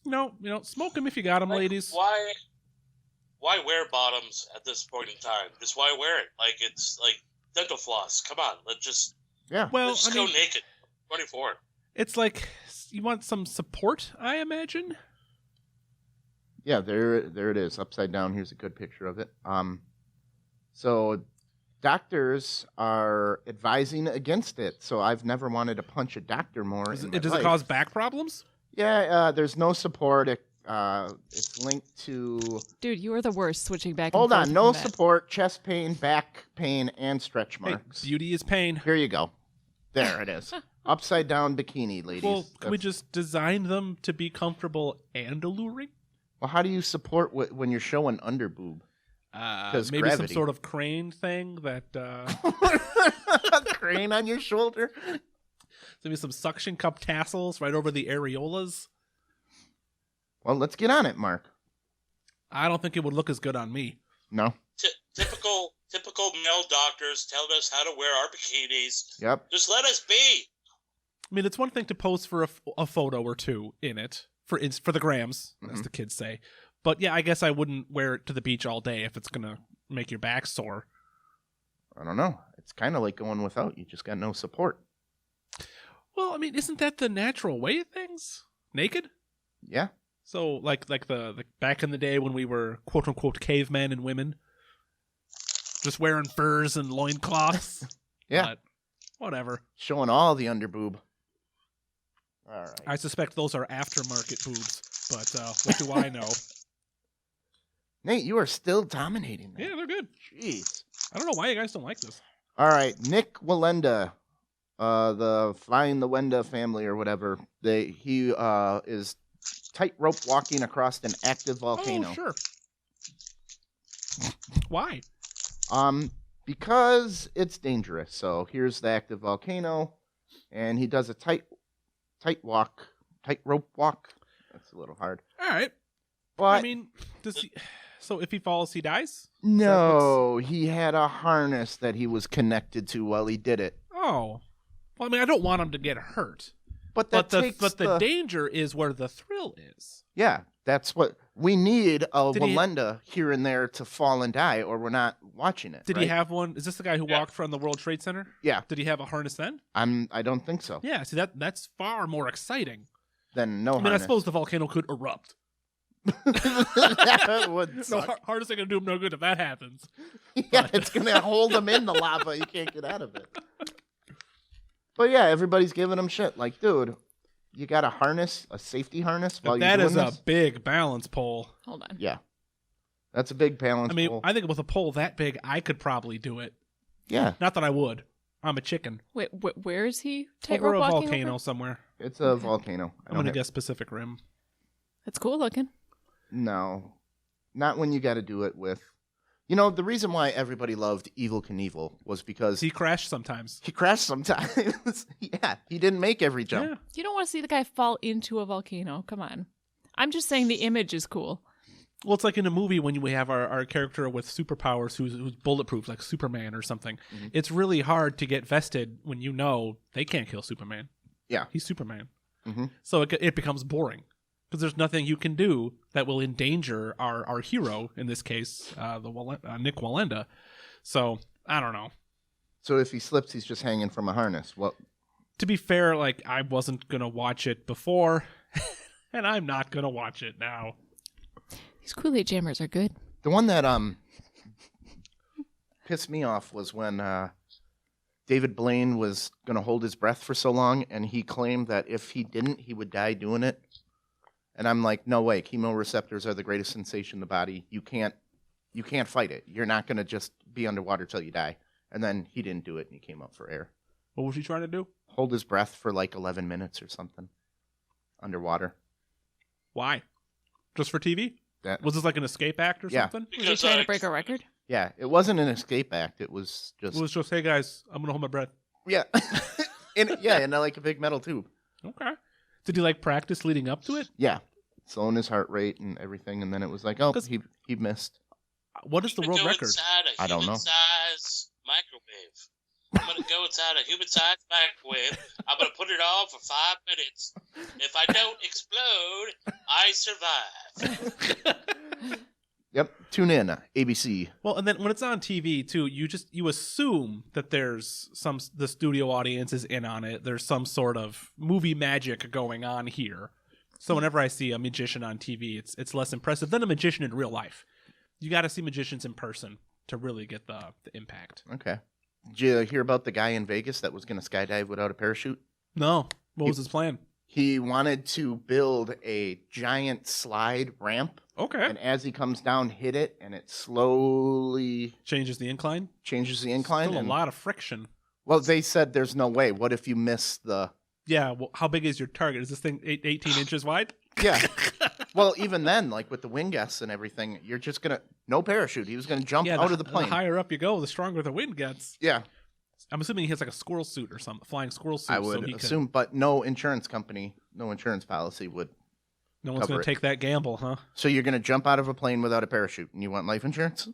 now. Smoke them if you got them, Like, ladies. Why wear bottoms at this point in time? Just why wear it? Like, it's like dental floss. Come on, let's just Yeah. Well, let's just I go mean, naked. 24. it's like you want some support, I imagine. Yeah, there it is, upside down. Here's a good picture of it. So doctors are advising against it. So I've never wanted to punch a doctor more. Does in it my life. cause back problems? Yeah, there's no support. It's linked to. Dude, you are the worst switching back Hold and forth on, no from that. support, chest pain, back pain, and stretch Hey, marks. beauty is pain. Here you go. There it is. Upside down bikini, ladies. Well, can we That's- just design them to be comfortable and alluring? Well, how do you support when you're showing under boob? 'Cause Maybe some gravity. sort of crane thing that A crane on your shoulder? maybe some suction cup tassels right over the areolas. Well, let's get on it, Mark. I don't think it would look as good on me. No? Typical male doctors telling us how to wear our bikinis. Yep. Just let us be. I mean, it's one thing to pose for a photo or two in it for the grams, as Mhm. the kids say. But yeah, I guess I wouldn't wear it to the beach all day if it's gonna make your back sore. I don't know. It's kind of like going without. You just got no support. Well, I mean, isn't that the natural way of things? Naked. Yeah. So like the back in the day when we were quote unquote cavemen and women, just wearing furs and loincloths. Yeah. But whatever. Showing all the under boob. All right. I suspect those are aftermarket boobs, but what do I know? Nate, you are still dominating. Yeah, they're good. Jeez. I don't know why you guys don't like this. All right, Nick Walenda, the Flying the Wenda family or whatever. He is tightrope walking across an active volcano. Oh, sure. Why? Because it's dangerous. So here's the active volcano, and he does a tightrope walk. That's a little hard. All right. But I mean, does he? So if he falls, he dies? no, he had a harness that he was connected to while he did it. Oh. Well, I mean, I don't want him to get hurt. But that But takes the danger is where the thrill is. Yeah, that's what we need. A Did he- Walenda here and there to fall and die, or we're not watching it. Did right? he have one? Is this the guy who Yeah. walked from the World Trade Center? Yeah, Did he have a harness then? I don't think so. Yeah. See, that's far more exciting. Then no I mean, harness. I suppose the volcano could erupt. that would No, suck. harness ain't gonna do him no good if that happens. Yeah, it's gonna hold him in the lava. You can't get out of it. But yeah, everybody's giving him shit. Like, dude, you got a harness, a safety harness while That you're is doing a this? big balance pole. Hold on. Yeah, that's a big balance. I mean, pole. I think with a pole that big, I could probably do it. Yeah, Not that I would. I'm a chicken. Wait, where is he? Over Tightrope a walking volcano over? somewhere. it's a volcano. I'm gonna guess Pacific Rim. That's cool looking. No, not when you got to do it with. You know, the reason why everybody loved Evil Knievel was because He crashed sometimes. he crashed sometimes. Yeah, he didn't make every jump. Yeah. You don't want to see the guy fall into a volcano. Come on. I'm just saying the image is cool. Well, it's like in a movie when we have our character with superpowers who's bulletproof, like Superman or something. Mhm. It's really hard to get vested when you know they can't kill Superman. Yeah. He's Superman. Mhm. So it becomes boring because there's nothing you can do that will endanger our hero, in this case, Nick Walenda. So, I don't know. So if he slips, he's just hanging from a harness. Well, To be fair, like, I wasn't going to watch it before, and I'm not going to watch it now. These Kool-Aid jammers are good. the one that pissed me off was when David Blaine was going to hold his breath for so long, and he claimed that if he didn't, he would die doing it. And I'm like, no way. Chemoreceptors are the greatest sensation in the body. You can't fight it. You're not going to just be underwater till you die. And then he didn't do it, and he came up for air. What was he trying to do? Hold his breath for like 11 minutes or something underwater. Why? Just for TV? That Was this like an escape act or Yeah. something? Was he trying to break a record? Yeah, it wasn't an escape act. It was just It was just, hey guys, I'm gonna hold my breath. yeah, in like a big metal tube. Okay. Did he like practice leading up to it? Yeah, slowing his heart rate and everything, and then it was like, oh, 'Cause- he missed. What is the world go record? Inside a I don't know. human-sized microwave. I'm gonna go inside a human-sized microwave. I'm gonna put it on for 5 minutes. If I don't explode, I survive. Yep, tune in, ABC. Well, and then when it's on TV too, you assume that the studio audience is in on it. There's some sort of movie magic going on here. So whenever I see a magician on TV, it's less impressive than a magician in real life. You got to see magicians in person to really get the impact. Okay. Did you hear about the guy in Vegas that was going to skydive without a parachute? No, what was his plan? He wanted to build a giant slide ramp, Okay, and as he comes down, hit it, and it slowly changes the incline. changes the incline. Still a and- lot of friction. Well, they said there's no way. What if you miss the... Yeah, well, how big is your target? Is this thing 18 inches wide? Yeah. Well, even then, like with the wind gusts and everything, you're just going to... No parachute. He was going to jump Yeah, out of the plane. The higher up you go, the stronger the wind gets. Yeah, I'm assuming he has like a squirrel suit or something, flying squirrel suit. I so would he could- assume, but no insurance company, no insurance policy would. no one's cover going it. to take that gamble, huh? So you're going to jump out of a plane without a parachute, and you want life insurance?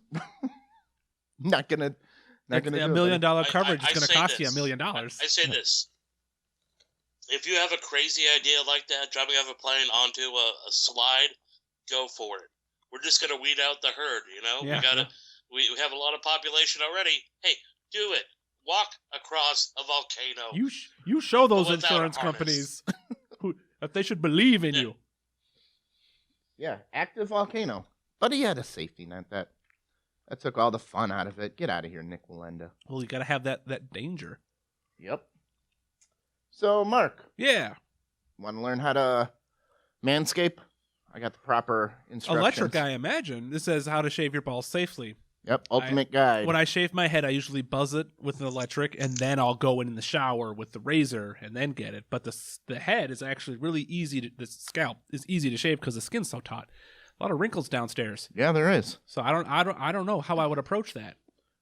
Not going to... Not going to $1 do million it, buddy. coverage I is going to say cost you this. $1 million. I say this. If you have a crazy idea like that, jumping off a plane onto a slide, go for it. We're just going to weed out the herd, you know? Yeah, We have a lot of population already. Hey, do it. Walk across a volcano. You show those Without a insurance harness. companies that they should believe in Yeah. you. Yeah, active volcano. But he had a safety net that took all the fun out of it. Get out of here, Nick Walenda. Well, you got to have that danger. Yep. So, Mark, Yeah, want to learn how to manscape? I got the proper instructions. electric, I imagine. This says how to shave your balls safely. Yep, ultimate guide. When I shave my head, I usually buzz it with an electric, and then I'll go in the shower with the razor and then get it. But the head is actually really easy. The scalp is easy to shave because the skin's so taut. A lot of wrinkles downstairs. Yeah, there is. So I don't know how I would approach that.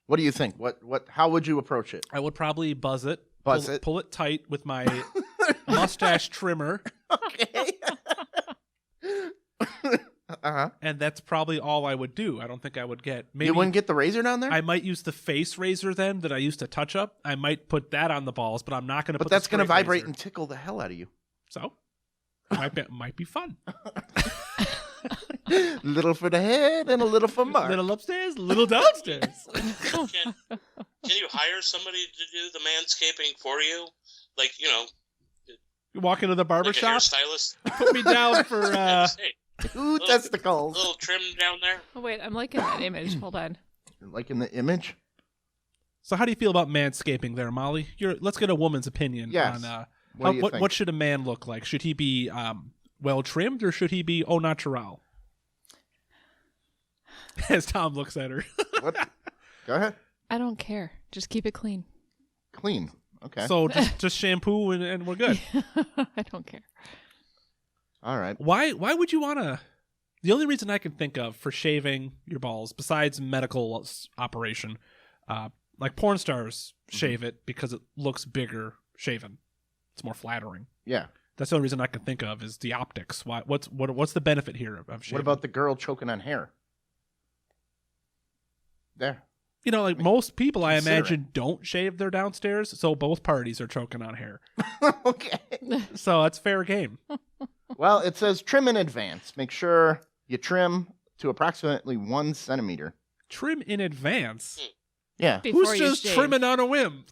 What do you think? How would you approach it? I would probably buzz it, Buzz it. pull it tight with my mustache trimmer, Okay. Uh-huh. and that's probably all I would do. I don't think I would get. Maybe You wouldn't get the razor down there? I might use the face razor then that I used to touch up. I might put that on the balls, but I'm not going to. But that's going to vibrate and tickle the hell out of you. So might be fun. Little for the head and a little for Mark. Little upstairs, little downstairs. Can you hire somebody to do the manscaping for you? Like, you know, You walk into the barber like a shop, hairstylist? put me down for. Hey, Ooh, testicles. little trim down there. Oh, wait, I'm liking that image. Hold on. Like in the image? So how do you feel about manscaping there, Molly? Let's get a woman's opinion Yes. on What do you think? what should a man look like? Should he be well trimmed or should he be au natural? As Tom looks at her. What? Go ahead. I don't care. Just keep it clean. Clean. Okay. So just shampoo and we're good. I don't care. All right. Why would you want to? The only reason I can think of for shaving your balls, besides medical operation, like porn stars shave it because it looks bigger shaven. It's more flattering. Yeah. That's the only reason I can think of is the optics. What's the benefit here of shaving? What about the girl choking on hair? There. You know, like most people, I Consider imagine, don't shave their downstairs, so both parties are choking on hair. Okay. So that's fair game. Well, it says trim in advance. Make sure you trim to approximately 1 centimeter. Trim in advance. Yeah. Before Who's you just shave. trimming on a whim?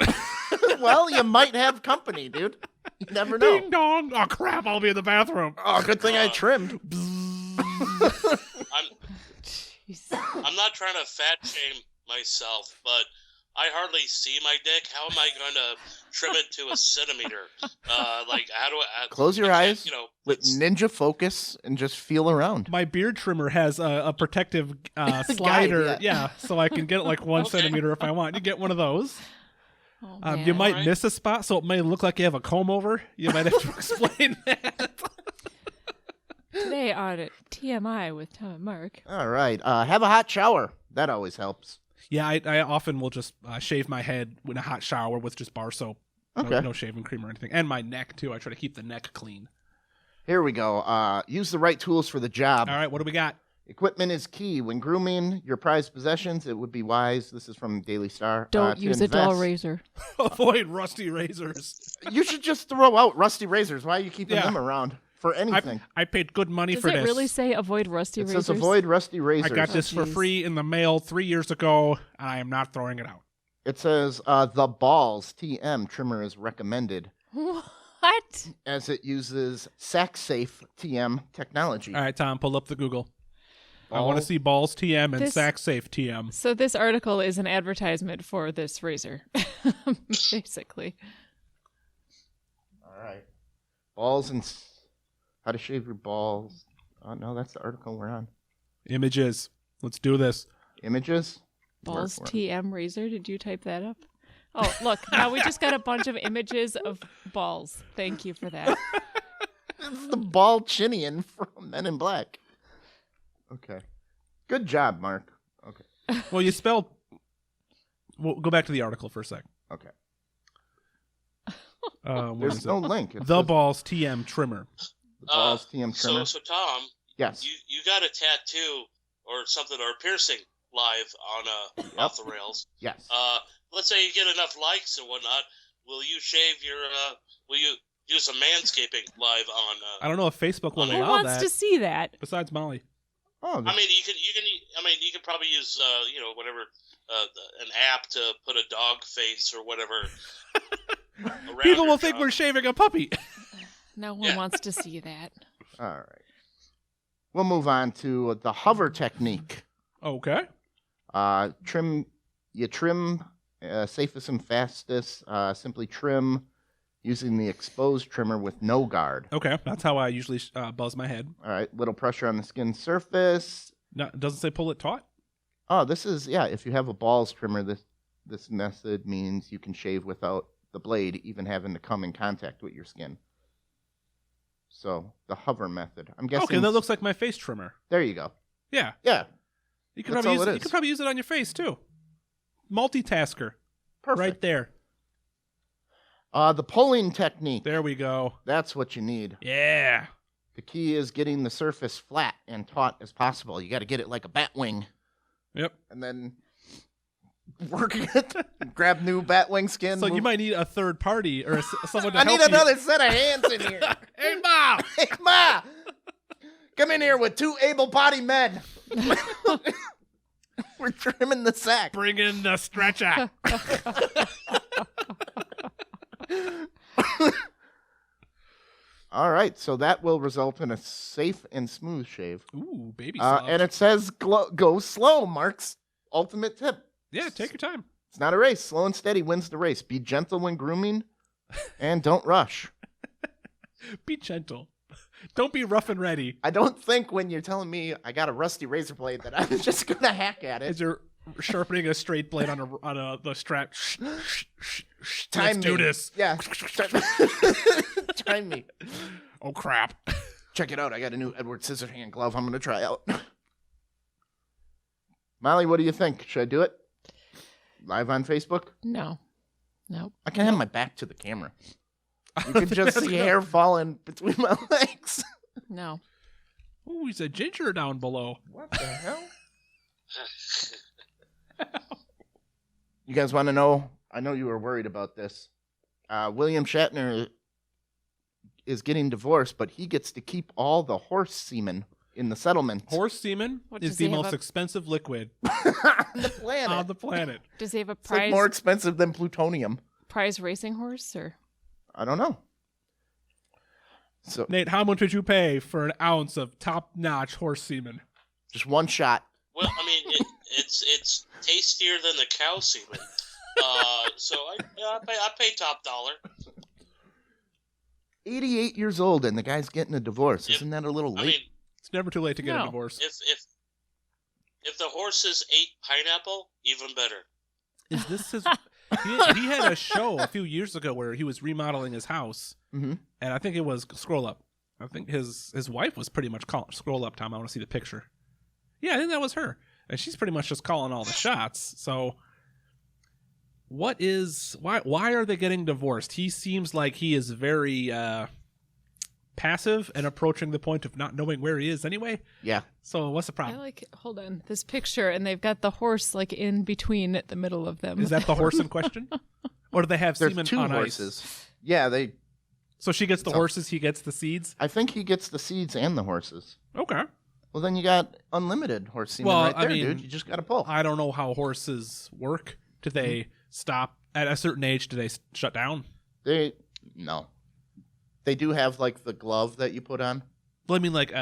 Well, you might have company, dude. You never know. Ding dong! Oh crap! I'll be in the bathroom. Oh, good thing I trimmed. Jeez. I'm not trying to fat shame myself, but I hardly see my dick. How am I going to trim it to a centimeter? Like, how do I... Close your I can't, eyes you know, with it's- ninja focus and just feel around. My beard trimmer has a protective slider, Guide, yeah, so I can get like 1 Okay. centimeter if I want. You get one of those. Oh, You man. might Alright. miss a spot, so it may look like you have a comb over. You might have to explain that. Today on TMI with Tom and Mark. All right. Have a hot shower. That always helps. Yeah, I often will just shave my head in a hot shower with just bar soap. Okay. No shaving cream or anything. And my neck, too. I try to keep the neck clean. Here we go. Use the right tools for the job. All right, what do we got? Equipment is key. When grooming your prized possessions, it would be wise. This is from Daily Star. Don't to use a dull invest. razor. Avoid rusty razors. You should just throw out rusty razors. Why are you keeping Yeah. them around for anything? I paid good money Does for it this. really say avoid rusty It razors? says avoid rusty razors. I got this for jeez. free in the mail 3 years ago, and I am not throwing it out. It says the Balls TM trimmer is recommended What? as it uses SackSafe TM technology. All right, Tom, pull up the Google. I want to Balls? see Balls TM and This- Sack Safe TM. So this article is an advertisement for this razor, basically. All right. Balls and how to shave your balls. Oh, no, that's the article we're on. Images. Let's do this. Images? Balls Where? TM razor. Did you type that up? Oh, look. Now we just got a bunch of images of balls. Thank you for that. It's the ball chinian from Men in Black. Okay. Good job, Mark. Okay. Well, you spelled. We'll go back to the article for a sec. Okay. Where There's is it? no link. It The says Balls TM trimmer. the Balls TM So, trimmer. so Tom, Yes. you got a tattoo or something or a piercing live on Off the Rails. Yes. Let's say you get enough likes and whatnot. Will you shave your? Will you do some manscaping live on? I don't know if Facebook will Who allow wants that. to see that? Besides Molly. Oh, I mean, you can probably use whatever an app to put a dog face or whatever. around People your will think dog. we're shaving a puppy. No one Yeah. wants to see that. all right. We'll move on to the hover technique. Okay. Trim safest and fastest. Simply trim using the exposed trimmer with no guard. Okay. That's how I usually buzz my head. All right. Little pressure on the skin surface. No, it doesn't say pull it taut. Oh, this is, yeah, if you have a balls trimmer, this method means you can shave without the blade even having to come in contact with your skin. So, the hover method. I'm guessing. Okay, that looks like my face trimmer. There you go. Yeah. Yeah, You could That's probably all use it it. You is. could probably use it on your face too. Multitasker. perfect. Right there. The pulling technique. There we go. That's what you need. Yeah. The key is getting the surface flat and taut as possible. You got to get it like a bat wing. Yep. And then work it. Grab new bat wing skin. So you move- might need a third party or someone to I help need you. another set of hands in here. Hey, Mom! Hey, Ma! Come in here with two able-bodied men. We're trimming the sack. Bring in the stretcher. All right, so that will result in a safe and smooth shave. Ooh, baby soft. And it says go slow, Mark's ultimate tip. Yeah, take your time. It's not a race. Slow and steady wins the race. Be gentle when grooming and don't rush. Be gentle. Don't be rough and ready. I don't think when you're telling me I got a rusty razor blade that I'm just going to hack at As it. you're sharpening a straight blade on the strap. Time Let's do me. this. Yeah. Time me. Oh, crap. Check it out. I got a new Edward Scissorhand glove I'm going to try out. Molly, what do you think? Should I do it? Live on Facebook? No. Nope. I can have my back to the camera. You can just see hair falling between my legs. No. Ooh, he's a ginger down below. What the hell? You guys want to know? I know you were worried about this. William Shatner is getting divorced, but he gets to keep all the horse semen in the settlement. Horse semen What, is does the he have most a- expensive liquid on the planet. on the planet. Does he have a It's like prize more expensive than plutonium. prize racing horse or? I don't know. So Nate, how much would you pay for an ounce of top-notch horse semen? just one shot. Well, I mean, it's tastier than the cow semen. So I pay top dollar. 88 years old and the guy's getting a divorce. If- Isn't that a little I late? mean, It's never too late to get a No. divorce. if the horses ate pineapple, even better. Is this his? he had a show a few years ago where he was remodeling his house, Mhm. and I think it was Scroll Up. I think his wife was pretty much calling. Scroll Up, Tom. I want to see the picture. Yeah, I think that was her, and she's pretty much just calling all the shots. So, why are they getting divorced? He seems like he is very passive and approaching the point of not knowing where he is anyway. Yeah. So what's the I problem? like, hold on, this picture, and they've got the horse like in between the middle of them. Is that the horse in question? Or do they have There's semen 2 on horses. ice? Yeah, they. So she gets the So- horses, he gets the seeds? I think he gets the seeds and the horses. Okay. Well, then you got unlimited horse semen Well, right I there, mean, dude. You just got to pull. I don't know how horses work. Do they stop at a certain age? Do they shut down? No. They do have like the glove that you put on Well, I mean, like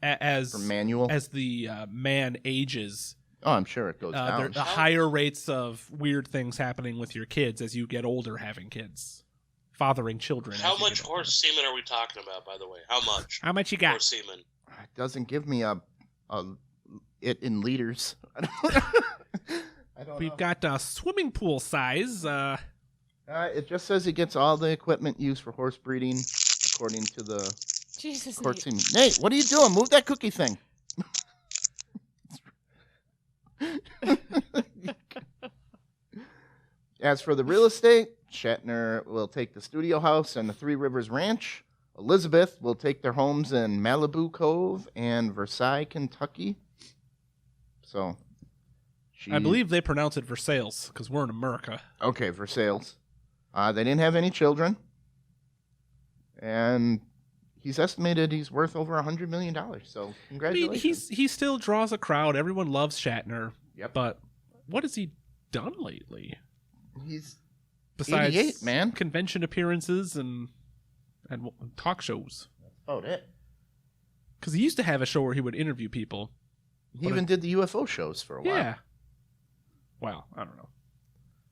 as for manual. as the man ages, Oh, I'm sure it goes there down. the higher rates of weird things happening with your kids as you get older, having kids, fathering children. How as you much get older. horse semen are we talking about, by the way? How much How much you got? horse semen? It doesn't give me it in liters. I don't We've know. got swimming pool size. It just says he gets all the equipment used for horse breeding, according to the Jesus, court Nate. semen. Nate, what are you doing? Move that cookie thing. As for the real estate, Shatner will take the studio house and the Three Rivers Ranch. Elizabeth will take their homes in Malibu Cove and Versailles, Kentucky. So, she... I believe they pronounce it Versailles because we're in America. Okay, for sales. They didn't have any children. And he's estimated he's worth over $100 million. So, I mean, congratulations. he still draws a crowd. Everyone loves Shatner. Yep. But what has he done lately? He's Besides 88, man. convention appearances and talk shows. about it. Because he used to have a show where he would interview people. He even did the UFO shows for a while. Yeah. Wow, I don't know.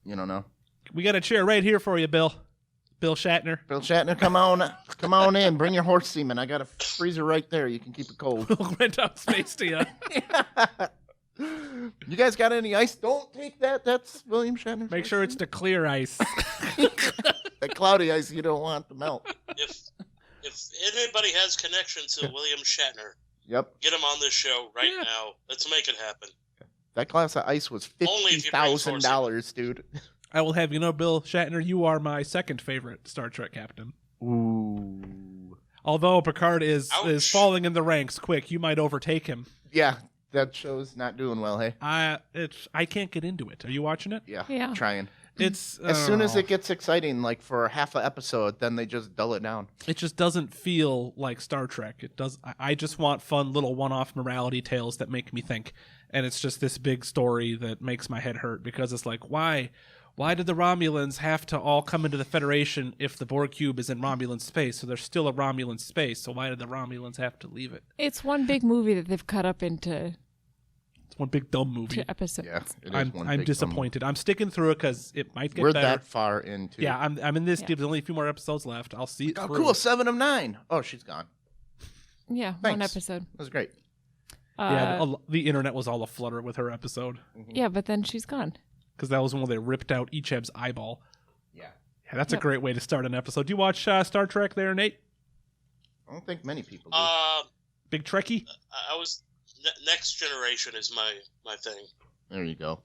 You don't know. We got a chair right here for you, Bill. Bill Shatner. Bill Shatner, come on in. Bring your horse semen. I got a freezer right there. You can keep it cold. We'll rent out space to you. You guys got any ice? Don't take that. That's William Shatner. Make sure it's the clear ice. the cloudy ice you don't want to melt. If anybody has connection to William Shatner, Yep. get him on this show right Yeah. now. Let's make it happen. That glass of ice was Only if you bring $50,000, dude. I will have you know, Bill Shatner, you are my second favorite Star Trek captain. Ooh. Although Picard is Ouch. falling in the ranks quick, you might overtake him. Yeah, that show's not doing well, hey? I can't get into it. Are you watching it? Yeah, Yeah. trying. It's As soon as it gets exciting, like for half an episode, then they just dull it down. it just doesn't feel like Star Trek. It does. I just want fun little one-off morality tales that make me think, and it's just this big story that makes my head hurt because it's like, why did the Romulans have to all come into the Federation if the Borg cube is in Romulan space? So there's still a Romulan space. So why did the Romulans have to leave it? It's one big movie that they've cut up into It's one big dumb movie. 2 episodes. Yeah, it is I'm one I'm big disappointed. I'm sticking through it because it might dumb- get We're better. that far into. Yeah, I'm in this. Yeah. There's only a few more episodes left. I'll see it Oh, through. cool. 7 of 9. Oh, she's gone. Yeah, one Thanks. episode. That was great. Yeah, the internet was all aflutter with her episode Yeah, but then she's gone. because that was when they ripped out Icheb's eyeball. Yeah. Yeah, that's Yep. a great way to start an episode. Do you watch Star Trek there, Nate? I don't think many people do. Big Trekkie? I was Next Generation is my thing. There you go.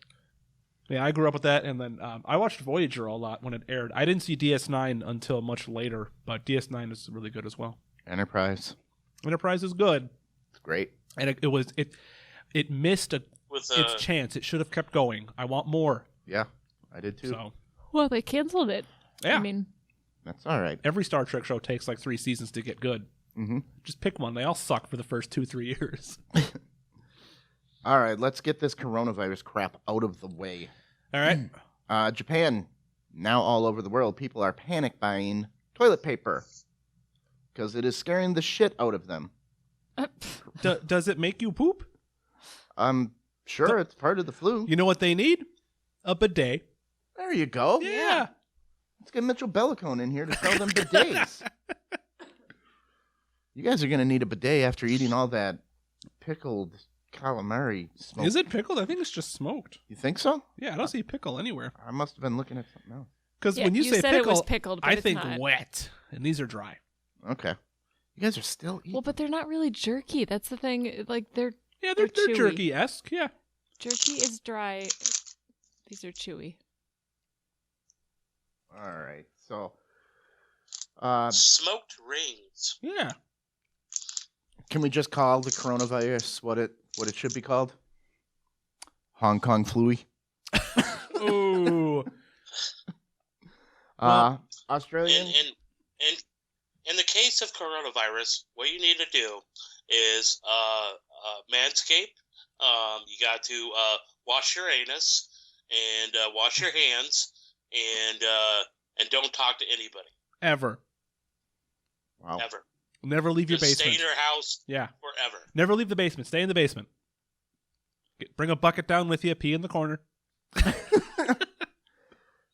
Yeah, I grew up with that, and then I watched Voyager a lot when it aired. I didn't see DS9 until much later, but DS9 is really good as well. Enterprise. Enterprise is good, It's great. and it missed With its chance. It should have kept going. I want more. Yeah, I did too. So Well, they canceled it. yeah, I mean, That's all right. every Star Trek show takes like 3 seasons to get good. Mm-hmm. Just pick one. They all suck for the first 2-3 years. All right, let's get this coronavirus crap out of the way. All right. Japan, now all over the world, people are panic buying toilet paper because it is scaring the shit out of them. Does it make you poop? I'm sure it's part of the flu. You know what they need? A bidet. There you go. Yeah. Let's get Mitchell Bellicone in here to sell them bidets. You guys are going to need a bidet after eating all that pickled calamari smoke. Is it pickled? I think it's just smoked. You think so? Yeah, I don't see pickle anywhere. I must have been looking at something else. Because Yeah, when you you say said pickle, it was pickled, but I it's think not. wet, and these are dry. Okay. You guys are still eating. well, but they're not really jerky. That's the thing. Like, Yeah, they're They're chewy. jerky-esque. Yeah. jerky is dry. These are chewy. All right. So, Smoked rings. Yeah. Can we just call the coronavirus what it should be called? Hong Kong flu. Ooh. Well, Australian. In the case of coronavirus, what you need to do is manscape. You got to wash your anus and wash your hands and don't talk to anybody Ever. Wow. ever. Never leave your Just basement. stay in your house Yeah. forever. Never leave the basement. Stay in the basement. Bring a bucket down with you. Pee in the corner.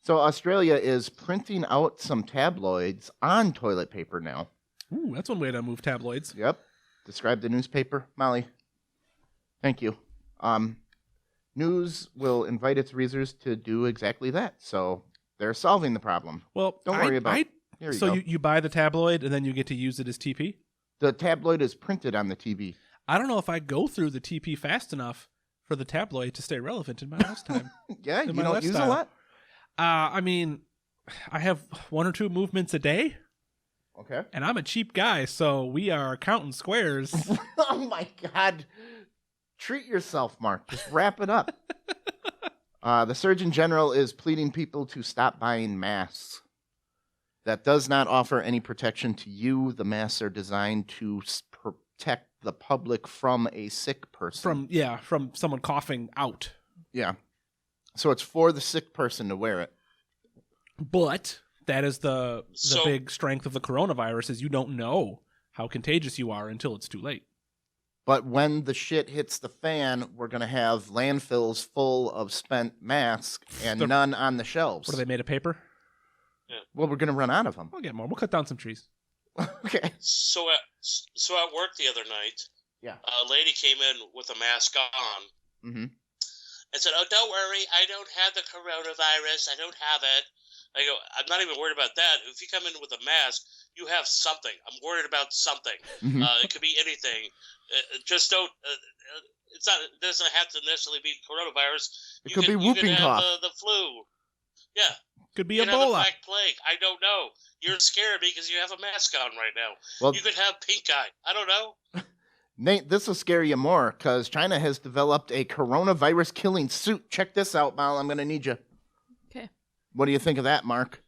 So Australia is printing out some tabloids on toilet paper now. Ooh, that's one way to move tabloids. Yep. Describe the newspaper, Molly. Thank you. News will invite its readers to do exactly that. So they're solving the problem. Well, Don't worry about it. Here you So go. you buy the tabloid and then you get to use it as TP? The tabloid is printed on the TV. I don't know if I go through the TP fast enough for the tabloid to stay relevant in my lifetime. Yeah, In you my don't use a lifestyle. lot? I mean, I have 1 or 2 movements a day, Okay. and I'm a cheap guy, so we are counting squares. Oh my God. Treat yourself, Mark. Just wrap it up. The Surgeon General is pleading people to stop buying masks. That does not offer any protection to you. The masks are designed to protect the public from a sick person. From someone coughing out. Yeah. So it's for the sick person to wear it. But that is the So- big strength of the coronavirus is you don't know how contagious you are until it's too late. But when the shit hits the fan, we're going to have landfills full of spent masks and They're- none on the shelves. What are they made of paper? Well, we're going to run out of them. We'll get more. We'll cut down some trees. Okay. So at work the other night, Yeah. a lady came in with a mask on Mm-hmm. and said, "Oh, don't worry, I don't have the coronavirus. I don't have it." I go, "I'm not even worried about that. If you come in with a mask, you have something. I'm worried about something. Mhm. It could be anything. Just don't. It's not. It doesn't have to necessarily be coronavirus. It You could be you whooping have cough. the flu. Yeah, Could be you could have the Ebola. Black Plague. I don't know. You're scared because you have a mask on right now. Well, You could have pink eye. I don't know. Nate, this will scare you more because China has developed a coronavirus killing suit. Check this out, Mal. I'm going to need you. Okay. What do you think of that, Mark?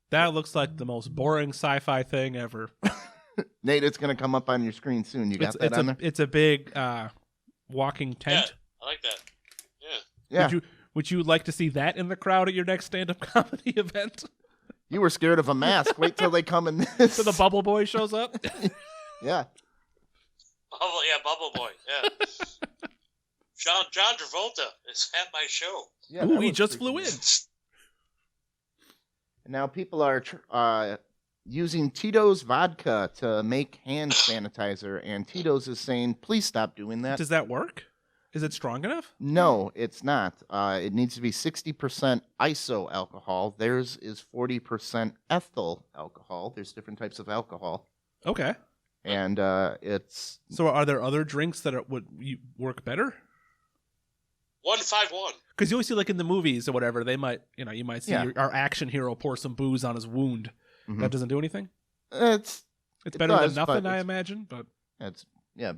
That looks like the most boring sci-fi thing ever. Nate, it's going to come up on your screen soon. You got that on there? It's a big walking tent. I like that. Yeah. Yeah. Would you like to see that in the crowd at your next stand-up comedy event? You were scared of a mask. Wait till they come in this. So the Bubble Boy shows up. Yeah. Oh yeah, Bubble Boy. Yeah. John Travolta is at my show. Yeah, Ooh, that he was just freaky. flew in. And now people are using Tito's vodka to make hand sanitizer, and Tito's is saying, please stop doing that. Does that work? Is it strong enough? No, it's not. It needs to be 60% iso alcohol. Theirs is 40% ethyl alcohol. There's different types of alcohol. Okay. And it's... So are there other drinks that would work better? 151. Because you always see, like in the movies or whatever, they might, you might see Yeah. our action hero pour some booze on his wound. Mhm. That doesn't do anything. It's It's It better does, than nothing, but I it's- imagine. But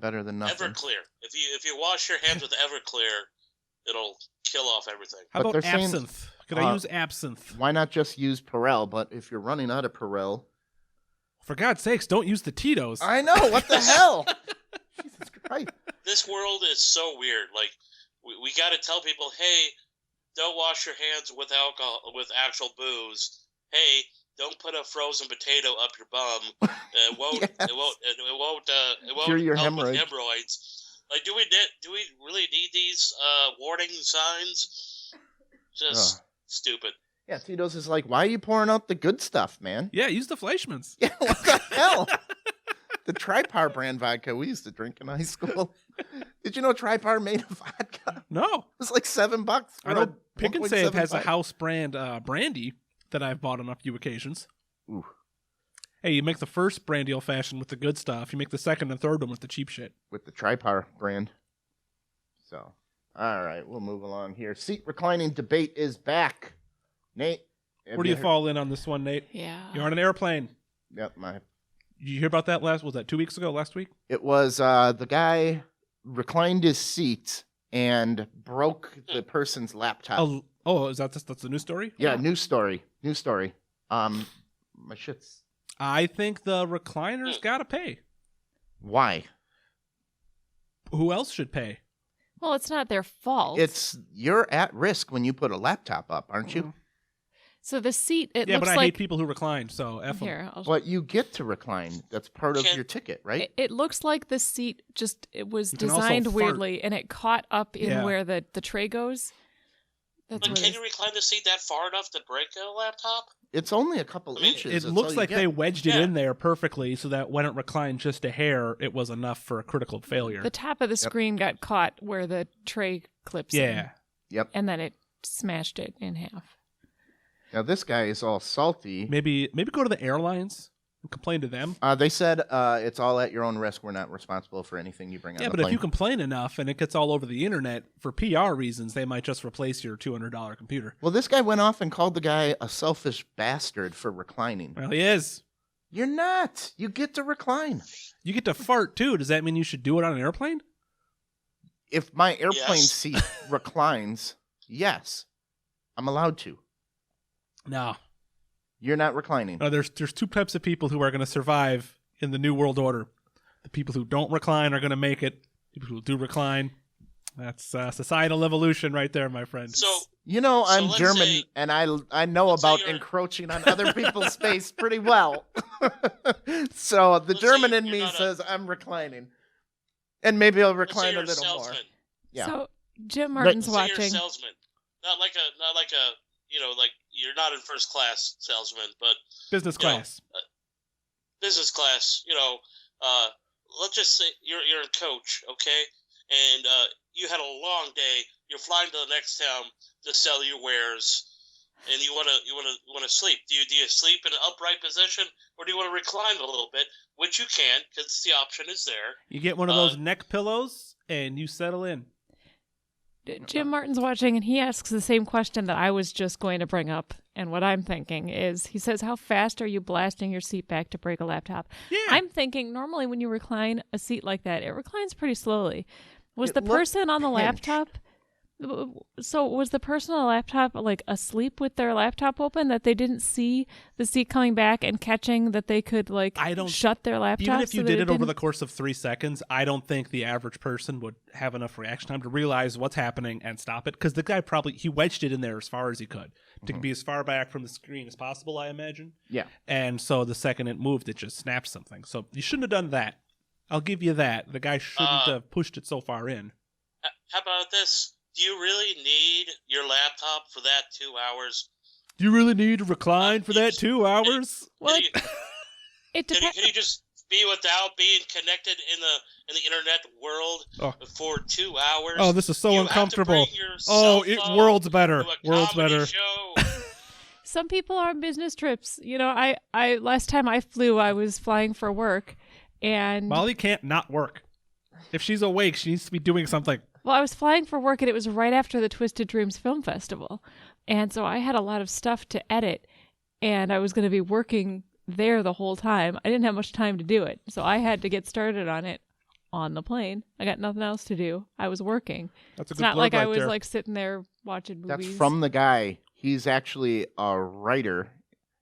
better than nothing. Everclear. If you wash your hands with Everclear, it'll kill off everything. how But about they're saying- absinthe? Could I use absinthe? Why not just use Perel? But if you're running out of Perel... For God's sakes, don't use the Tito's. I know, what the hell? Jesus Christ. This world is so weird. Like we got to tell people, hey, don't wash your hands with alcohol, with actual booze. Hey, don't put a frozen potato up your bum. It won't. Yes. It won't Cure your help with hemorrhoids. hemorrhoids. Like, do we really need these warning signs? Just Ugh. stupid. Yeah, Tito's is like, why are you pouring out the good stuff, man? Yeah, use the Fleischmann's. Yeah, what the hell? The Tripar brand vodka we used to drink in high school. Did you know Tripar made a vodka? No. It was like $7. I for know a Pick and Save has a 1.75. house brand brandy that I've bought on a few occasions. Ooh. Hey, you make the first brandy old fashioned with the good stuff. You make the second and third one with the cheap shit. With the Tripar brand. So, all right, we'll move along here. Seat reclining debate is back. Nate, have Where do you heard- fall in on this one, Nate? Yeah. You're on an airplane. Yep, my you hear about that was that 2 weeks ago, last week? It was the guy reclined his seat and broke the person's laptop. That's a new story? Yeah, new story. My shit's... I think the recliners got to pay. Why? Who else should pay? Well, it's not their fault. You're at risk when you put a laptop up, aren't you? So the seat, it Yeah, looks but I like... hate people who recline, so F 'em. Here, But you get to recline. That's part of your ticket, right? It looks like the seat it was You can also designed fart. weirdly, and it caught up in Yeah. where the tray goes. That's But what can you recline the seat that far enough to break a laptop? It's only a couple inches. It that's looks all you like get. they wedged it Yeah. in there perfectly so that when it reclined just a hair, it was enough for a critical failure. The top of the screen got caught where the tray clips in. Yeah. Yep. And then it smashed it in half. Now this guy is all salty. Maybe go to the airlines and complain to them. They said it's all at your own risk. We're not responsible for anything you bring on Yeah, the but plane. if you complain enough and it gets all over the internet for PR reasons, they might just replace your $200 computer. Well, this guy went off and called the guy a selfish bastard for reclining. Well, he is. You're not. You get to recline. You get to fart too. Does that mean you should do it on an airplane? If my airplane Yes. seat reclines, yes, I'm allowed to. No. You're not reclining. No, there's two types of people who are going to survive in the new world order. The people who don't recline are going to make it. People who do recline, that's societal evolution right there, my friend. So You know, So I'm let's German, say- and I know let's say about you're- encroaching on other people's space pretty well. So the Let's say German in you're me not a- says I'm reclining, and maybe I'll let's say recline a you're little more. salesman. Yeah. So Jim Martin's Let's say you're a watching. salesman. Not like a like you're not in first class salesman, but Business you know, class. business class. Let's just say you're a coach, okay, and you had a long day. You're flying to the next town to sell your wares, and you wanna sleep. Do you sleep in an upright position, or do you want to recline a little bit? Which you can, because the option is there. You get one of those neck pillows and you settle in. Jim Martin's watching, and he asks the same question that I was just going to bring up. And what I'm thinking is, he says, how fast are you blasting your seat back to break a laptop? Yeah. I'm thinking, normally when you recline a seat like that, it reclines pretty slowly. Was It the looked person on the pinched. laptop... So was the person on the laptop like asleep with their laptop open that they didn't see the seat coming back and catching that they could like I don't- shut their laptop? Even if so you that did it over didn't- the course of 3 seconds, I don't think the average person would have enough reaction time to realize what's happening and stop it. Because the guy he wedged it in there as far as he could to be as far back from the screen as possible, I imagine. Yeah. And so the second it moved, it just snapped something. So you shouldn't have done that. I'll give you that. The guy shouldn't have pushed it so far in. How about this? Do you really need your laptop for that 2 hours? Do you really need to recline for that 2 hours? Well, Can you, it can, you, depends. can you just be without being connected in the internet world Oh. for 2 hours? Oh, this is so You have to uncomfortable. bring your Oh, cell phone world's better. to a World's comedy better. show. Some people are on business trips. You know, I last time I flew, I was flying for work, and Molly can't not work. If she's awake, she needs to be doing something. well, I was flying for work, and it was right after the Twisted Dreams Film Festival, and so I had a lot of stuff to edit, and I was going to be working there the whole time. I didn't have much time to do it, so I had to get started on it on the plane. I got nothing else to do. I was working. That's a It's good not plug like I right was there. like sitting there watching movies. That's from the guy. He's actually a writer,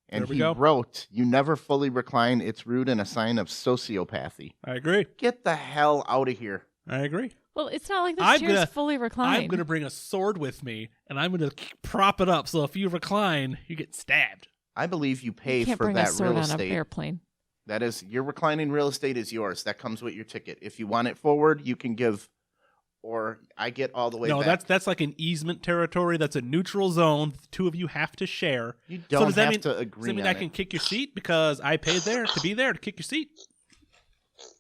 and There we he go. wrote, "You never fully recline. It's rude and a sign of sociopathy." I agree. Get the hell out of here. I agree. Well, it's not like this I'm chair's gonna- fully reclined. I'm going to bring a sword with me, and I'm going to prop it up so if you recline, you get stabbed. I believe you pay you can't for bring a that sword real on estate. an airplane. That is, your reclining real estate is yours. That comes with your ticket. If you want it forward, you can give, or I get all the way No, back. that's like an easement territory. That's a neutral zone. The two of you have to share. You So don't does that have mean, to Does agree that mean on I it. can kick your seat because I paid there to be there to kick your seat?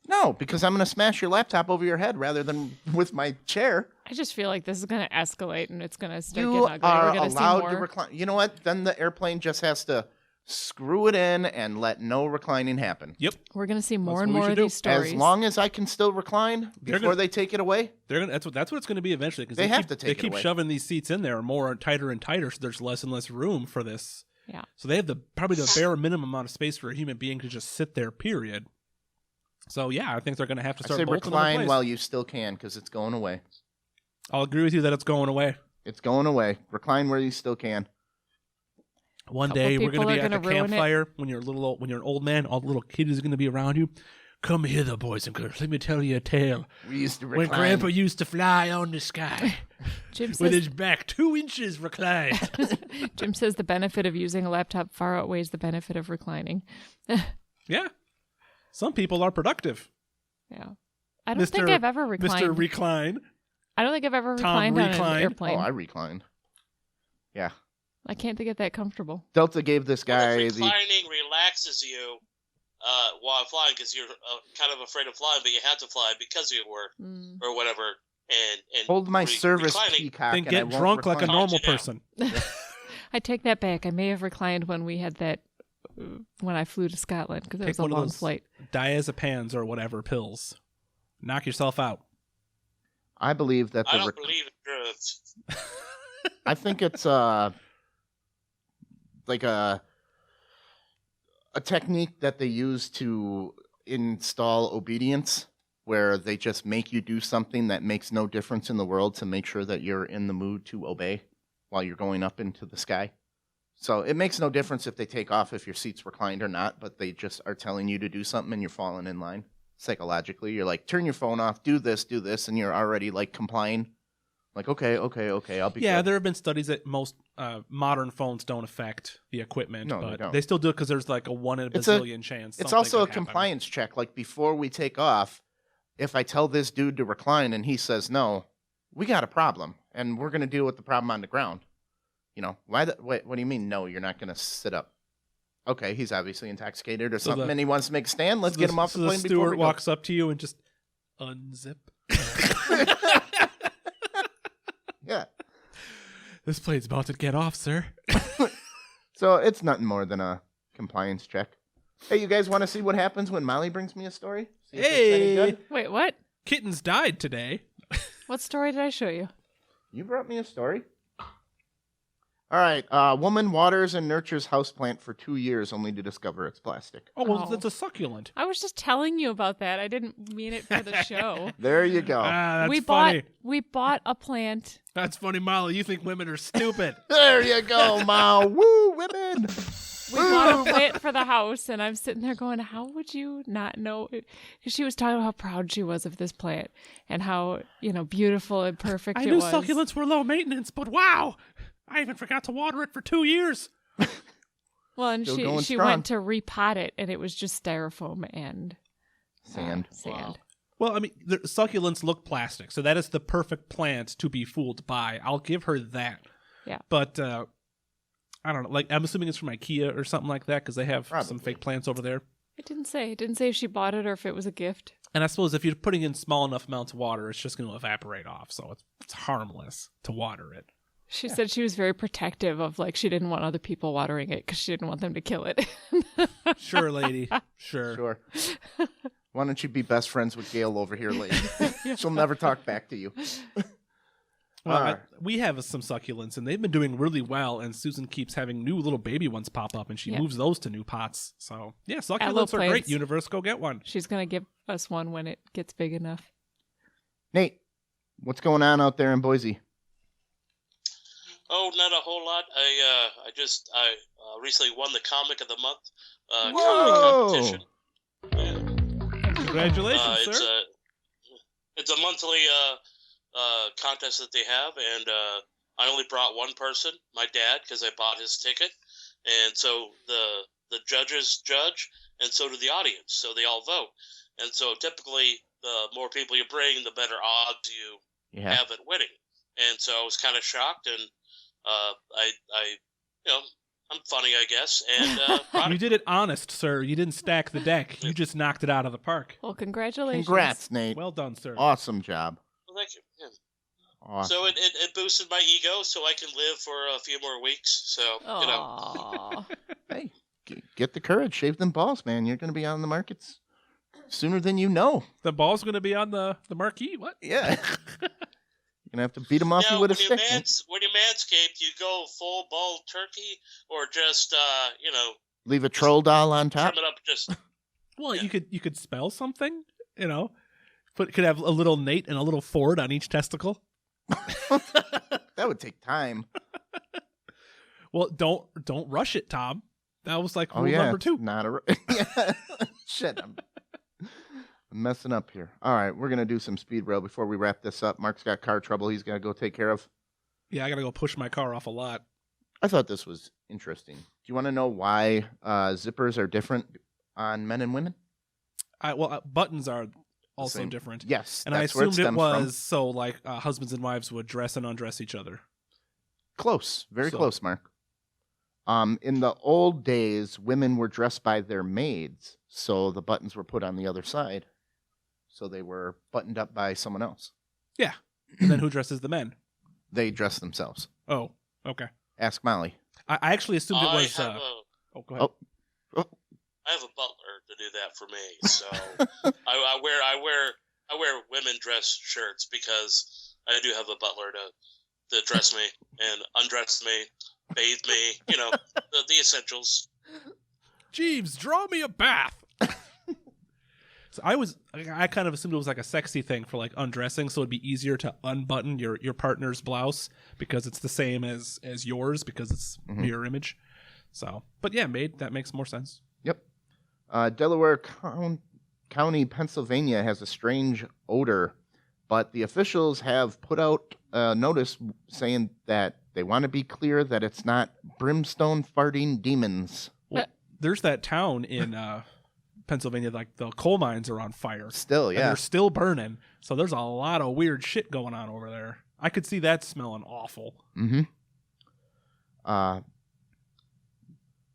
No, because I'm going to smash your laptop over your head rather than with my chair. I just feel like this is going to escalate and it's going to start You getting ugly. are We're going to see allowed more. to recline. You know what? Then the airplane just has to screw it in and let no reclining happen. Yep. We're going to see more That's and what we more should of do. these stories. As long as I can still recline They're before gonna- they take it away. They're gonna. That's what it's going to be eventually. Because They have keep, to take They it keep away. shoving these seats in there more tighter and tighter, so there's less and less room for this Yeah. So they have probably the bare minimum amount of space for a human being to just sit there, period. So yeah, I think they're going to have to I start say bolting into recline place. while you still can, because it's going away. I'll agree with you that it's going away. It's going away. Recline where you still can. One Couple day we're going people to be are at the gonna ruin it. campfire when you're when you're an old man. All the little kiddies are going to be around you. Come hither, boys and girls. Let me tell you a tale. We used to When recline. Grandpa used to fly on the sky Jim with says, his back 2 inches reclined. Jim says the benefit of using a laptop far outweighs the benefit of reclining. Yeah, some people are productive. Yeah. I don't think I've ever reclined. Mr. Recline. I don't think I've ever Tom reclined on an reclined. airplane. Oh, I reclined. Yeah. I can't get that comfortable. Delta gave this guy the. Reclining relaxes you while flying because you're kind of afraid of flying, but you have to fly because of your work or whatever. And Hold my service reclining, peacock. Then and I get won't drunk like a recline. normal Calm you person. I take that back. I may have reclined when we had that when I flew to Scotland because it Take was a one of long those flight. diazepams or whatever pills. Knock yourself out. I believe that I the. don't believe in drugs. I think it's like a technique that they use to install obedience, where they just make you do something that makes no difference in the world to make sure that you're in the mood to obey while you're going up into the sky. So it makes no difference if they take off if your seat's reclined or not, but they just are telling you to do something and you're falling in line. Psychologically, you're like, turn your phone off, do this, and you're already like complying. Like, okay, I'll be Yeah, good. there have been studies that most modern phones don't affect the equipment, No, they but don't. they still do it because there's like a 1 in a It's a- bazillion chance. It's something also a could happen. compliance check. Like before we take off, if I tell this dude to recline and he says no, we got a problem, and we're gonna deal with the problem on the ground. You know, wait, what do you mean? No, you're not gonna sit up. Okay, he's obviously intoxicated or So something, the- and he wants to make a stand. Let's get him off so the plane the before steward we go. walks up to you and just unzip. Yeah. This plane's about to get off, sir. So it's nothing more than a compliance check. Hey, you guys want to see what happens when Molly brings me a story? See if it's any Hey, good? Wait, what? kittens died today. What story did I show you? You brought me a story. All right. Woman waters and nurtures houseplant for 2 years only to discover it's plastic. Oh, well, Oh. that's a succulent. I was just telling you about that. I didn't mean it for the show. There you go. Ah, that's we funny. bought a plant. That's funny, Molly. You think women are stupid. There you go, Ma. Woo, women. We bought a plant for the house, and I'm sitting there going, "How would you not know?" Because she was talking about how proud she was of this plant and how beautiful and perfect I it knew was. succulents were low maintenance, but wow, I even forgot to water it for 2 years. Well, and Still going she strong. went to repot it, and it was just styrofoam and Sand. sand. Well, I mean, the succulents look plastic, so that is the perfect plant to be fooled by. I'll give her that. Yeah. But I don't know. Like, I'm assuming it's from IKEA or something like that because they have some Probably. fake plants over there. It didn't say. It didn't say if she bought it or if it was a gift. And I suppose if you're putting in small enough amounts of water, it's just going to evaporate off. So it's harmless to water it. She said she was very protective of, like, she didn't want other people watering it because she didn't want them to kill it. Sure, lady. Sure. Sure. Why don't you be best friends with Gail over here, lady? She'll never talk back to you. Well, Alright. we have some succulents, and they've been doing really well. And Susan keeps having new little baby ones pop up, and she Yeah. moves those to new pots. So yeah, Aloe succulents are great. plants. Universe, go get one. She's going to give us one when it gets big enough. Nate, what's going on out there in Boise? Oh, not a whole lot. I recently won the comic of the month Whoa! comic competition. Yeah. Congratulations, sir. It's a monthly contest that they have, and I only brought one person, my dad, because I bought his ticket, and so the judges judge, and so do the audience, so they all vote, and so typically the more people you bring, the better odds you Yeah. have at winning, and so I was kind of shocked, and I'm funny, I guess, and brought You it. did it honest, sir. You didn't stack the deck. You just knocked it out of the park. Well, congratulations. Congrats, Nate. Well done, sir. Awesome job. Well, thank you. Yeah. Awesome. So it boosted my ego, so I can live for a few more weeks. So Aw. Hey, get the courage. Shave them balls, man. You're going to be on the markets sooner than you know. The ball's going to be on the marquee. What? Yeah. gonna have to beat him off Now, with a when you stick. when you manscape, do you go full bald turkey or just Leave a troll doll on top. trim it up just? Well, Yeah. you could spell something, could have a little Nate and a little Ford on each testicle. That would take time. Well, don't rush it, Tom. That was like Oh rule yeah, number it's 2. not a. Yeah. Shit, I'm messing up here. All right, we're gonna do some speed rail before we wrap this up. Mark's got car trouble. He's gotta go take care of. Yeah, I gotta go push my car off a lot. I thought this was interesting. Do you want to know why zippers are different on men and women? Buttons are also same. different. Yes, And I that's where assumed it stems was from. so like husbands and wives would dress and undress each other. Close, very So- close, Mark. In the old days, women were dressed by their maids, so the buttons were put on the other side, so they were buttoned up by someone else. Yeah. And then who dresses the men? They dress themselves. Oh, okay. Ask Molly. I actually assumed it was. I have Go ahead. Oh, I have a butler to do that for me, so I wear women dress shirts because I do have a butler to dress me and undress me, bathe me, the essentials. Jeeves, draw me a bath. So I kind of assumed it was like a sexy thing for like undressing, so it'd be easier to unbutton your partner's blouse because it's the same as yours because it's mirror image. So, but yeah, that makes more sense. Yep. Delaware County, Pennsylvania has a strange odor, but the officials have put out a notice saying that they want to be clear that it's not brimstone farting demons. There's that town in Pennsylvania, like the coal mines are on fire. Still, And yeah. they're still burning. So there's a lot of weird shit going on over there. I could see that smelling awful. Mm-hmm.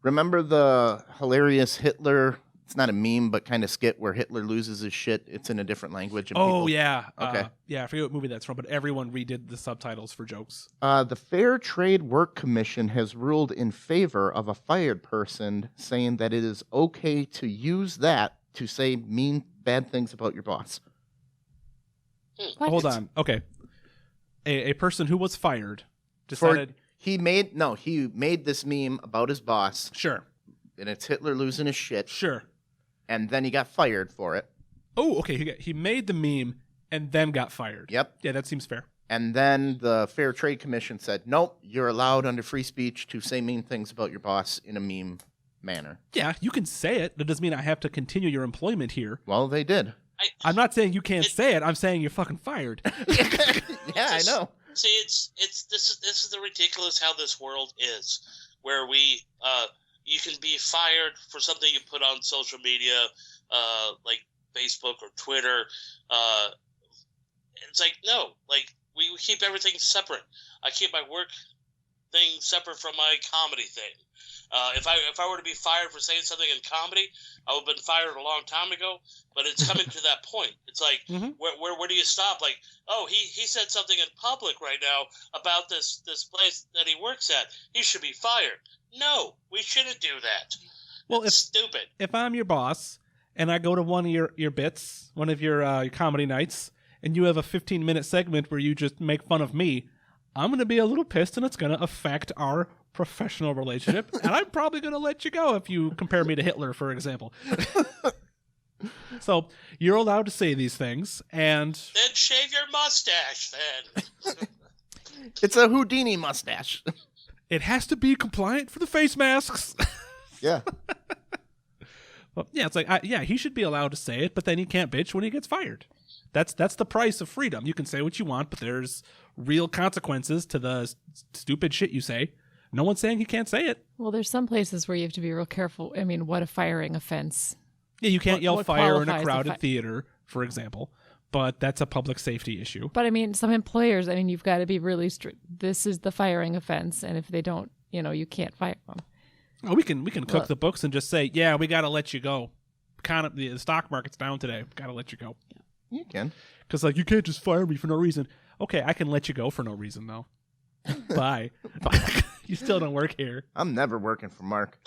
Remember the hilarious Hitler? It's not a meme, but kind of skit where Hitler loses his shit. It's in a different language. And Oh, people, yeah. Okay. Yeah, I forget what movie that's from, but everyone redid the subtitles for jokes. The Fair Trade Work Commission has ruled in favor of a fired person, saying that it is okay to use that to say mean, bad things about your boss. What? Hold on. Okay. A person who was fired decided. He made this meme about his boss, Sure. and it's Hitler losing his shit, Sure. and then he got fired for it. Oh, okay. He made the meme and then got fired. Yep. Yeah, that seems fair. And then the Fair Trade Commission said, nope, you're allowed under free speech to say mean things about your boss in a meme manner. Yeah, you can say it. That doesn't mean I have to continue your employment here. Well, they did. I'm not saying you can't say it. I'm saying you're fucking fired. Yeah, I know. See, this is the ridiculous how this world is, where you can be fired for something you put on social media, like Facebook or Twitter. It's like, no, like we keep everything separate. I keep my work thing separate from my comedy thing. If I were to be fired for saying something in comedy, I would have been fired a long time ago. But it's coming to that point. It's like, where do you stop? Like, oh, he said something in public right now about this place that he works at. He should be fired. No, we shouldn't do that. Well, It's stupid. If I'm your boss and I go to one of your bits, one of your comedy nights, and you have a 15-minute segment where you just make fun of me, I'm going to be a little pissed, and it's going to affect our professional relationship, and I'm probably going to let you go if you compare me to Hitler, for example. So you're allowed to say these things, and Then shave your mustache, then. It's a Houdini mustache. it has to be compliant for the face masks. Yeah. Well, yeah, it's like, he should be allowed to say it, but then he can't bitch when he gets fired. That's the price of freedom. You can say what you want, but there's real consequences to the stupid shit you say. No one's saying he can't say it. Well, there's some places where you have to be real careful. I mean, what a firing offense. Yeah, you can't yell what fire in a qualifies a crowded theater, for example, but that's a public safety issue. But I mean, some employers, you've got to be really strict. This is the firing offense, and if they don't, you can't fire them. Oh, we can cook the books and just say, yeah, we got to let you go. The stock market's down today. Got to let you go. You can. Because you can't just fire me for no reason. Okay, I can let you go for no reason though. Bye. You still don't work here. I'm never working for Mark.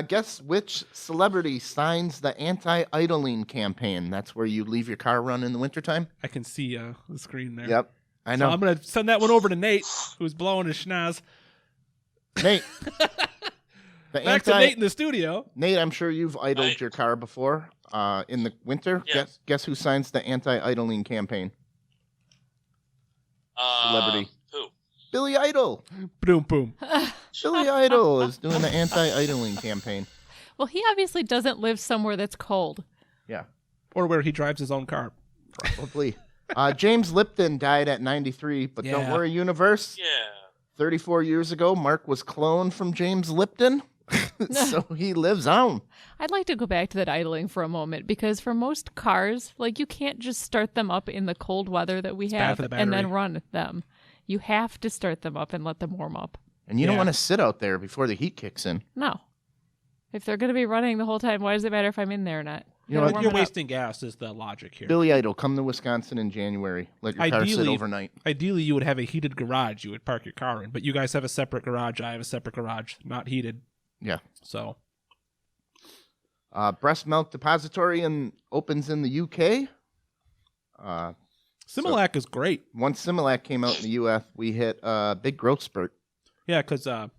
Guess which celebrity signs the anti-idling campaign? That's where you leave your car run in the wintertime. I can see the screen there. Yep. I So know. I'm going to send that one over to Nate, who's blowing his schnoz. Nate. Back to Nate in the studio. Nate, I'm sure you've idled Right. your car before. In the winter, Yes. guess who signs the anti-idling campaign? Celebrity. Who? Billy Idol. Boom, boom. Billy Idol is doing the anti-idling campaign. Well, he obviously doesn't live somewhere that's cold. Yeah, Or where he drives his own car. probably. James Lipton died at 93, but don't Yeah. worry, universe. Yeah. 34 years ago, Mark was cloned from James Lipton, so he lives on. I'd like to go back to that idling for a moment because for most cars, like you can't just start them up in the cold weather that we bad have for the and then battery. run them. You have to start them up and let them warm up. And you don't Yeah. want to sit out there before the heat kicks in. No. If they're going to be running the whole time, why does it matter if I'm in there or not? You know Gotta what? warm You're it up. wasting gas is the logic here. Billy Idol, come to Wisconsin in January. Let your car sit Ideally- overnight. Ideally, you would have a heated garage you would park your car in, but you guys have a separate garage. I have a separate garage, not heated. Yeah. So, Breast milk depository opens in the UK. Similac is great. Once Similac came out in the US, we hit a big growth spurt. Yeah, because Helen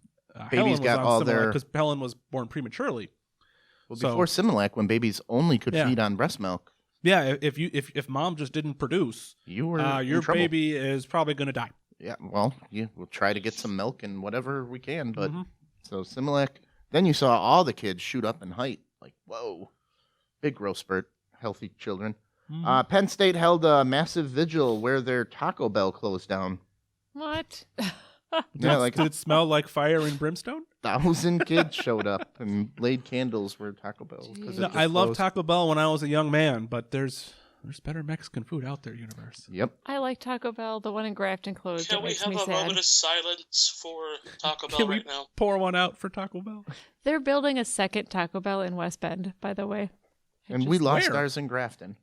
Babies was got on all Similac their- because Helen was born prematurely. Well, So- before Similac, when babies only could Yeah. feed on breast milk, Yeah, if mom just didn't produce, you were in your trouble. baby is probably going to die. Yeah, well, we'll try to get some milk and whatever we can, but Mhm. so Similac. Then you saw all the kids shoot up in height, like whoa, big growth spurt, healthy children. Mhm. Penn State held a massive vigil where their Taco Bell closed down. What? Yeah, like Did it smell like fire and brimstone? 1,000 kids showed up and laid candles where Taco Bell. 'Cause it No, was I loved closed. Taco Bell when I was a young man, but there's better Mexican food out there, universe. Yep. I like Taco Bell. The one in Grafton closed. Can It we makes have me a sad. moment of silence for Taco Bell Can we right now? pour one out for Taco Bell? They're building a second Taco Bell in West Bend, by the way. It And we just- lost Where? ours in Grafton.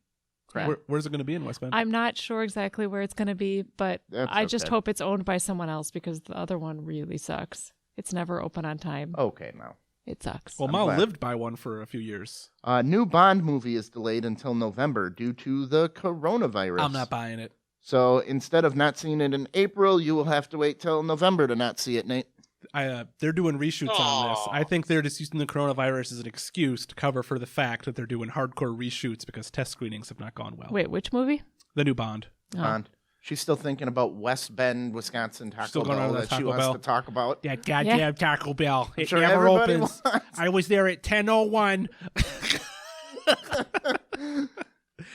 Crap. Where's it going to be in West Bend? I'm not sure exactly where it's going to be, but That's I just okay. hope it's owned by someone else because the other one really sucks. It's never open on time. Okay, now. It sucks. Well, I'm Mal glad. lived by one for a few years. New Bond movie is delayed until November due to the coronavirus. I'm not buying it. So instead of not seeing it in April, you will have to wait till November to not see it, Nate. They're doing reshoots on this. Aw. I think they're just using the coronavirus as an excuse to cover for the fact that they're doing hardcore reshoots because test screenings have not gone well. Wait, which movie? The new Bond. Oh. Bond. She's still thinking about West Bend, Wisconsin Taco Still going Bell on to that she Taco wants Bell. to talk about. That goddamn Taco Bell. It sure never everybody opens. wants- I was there at 10:01.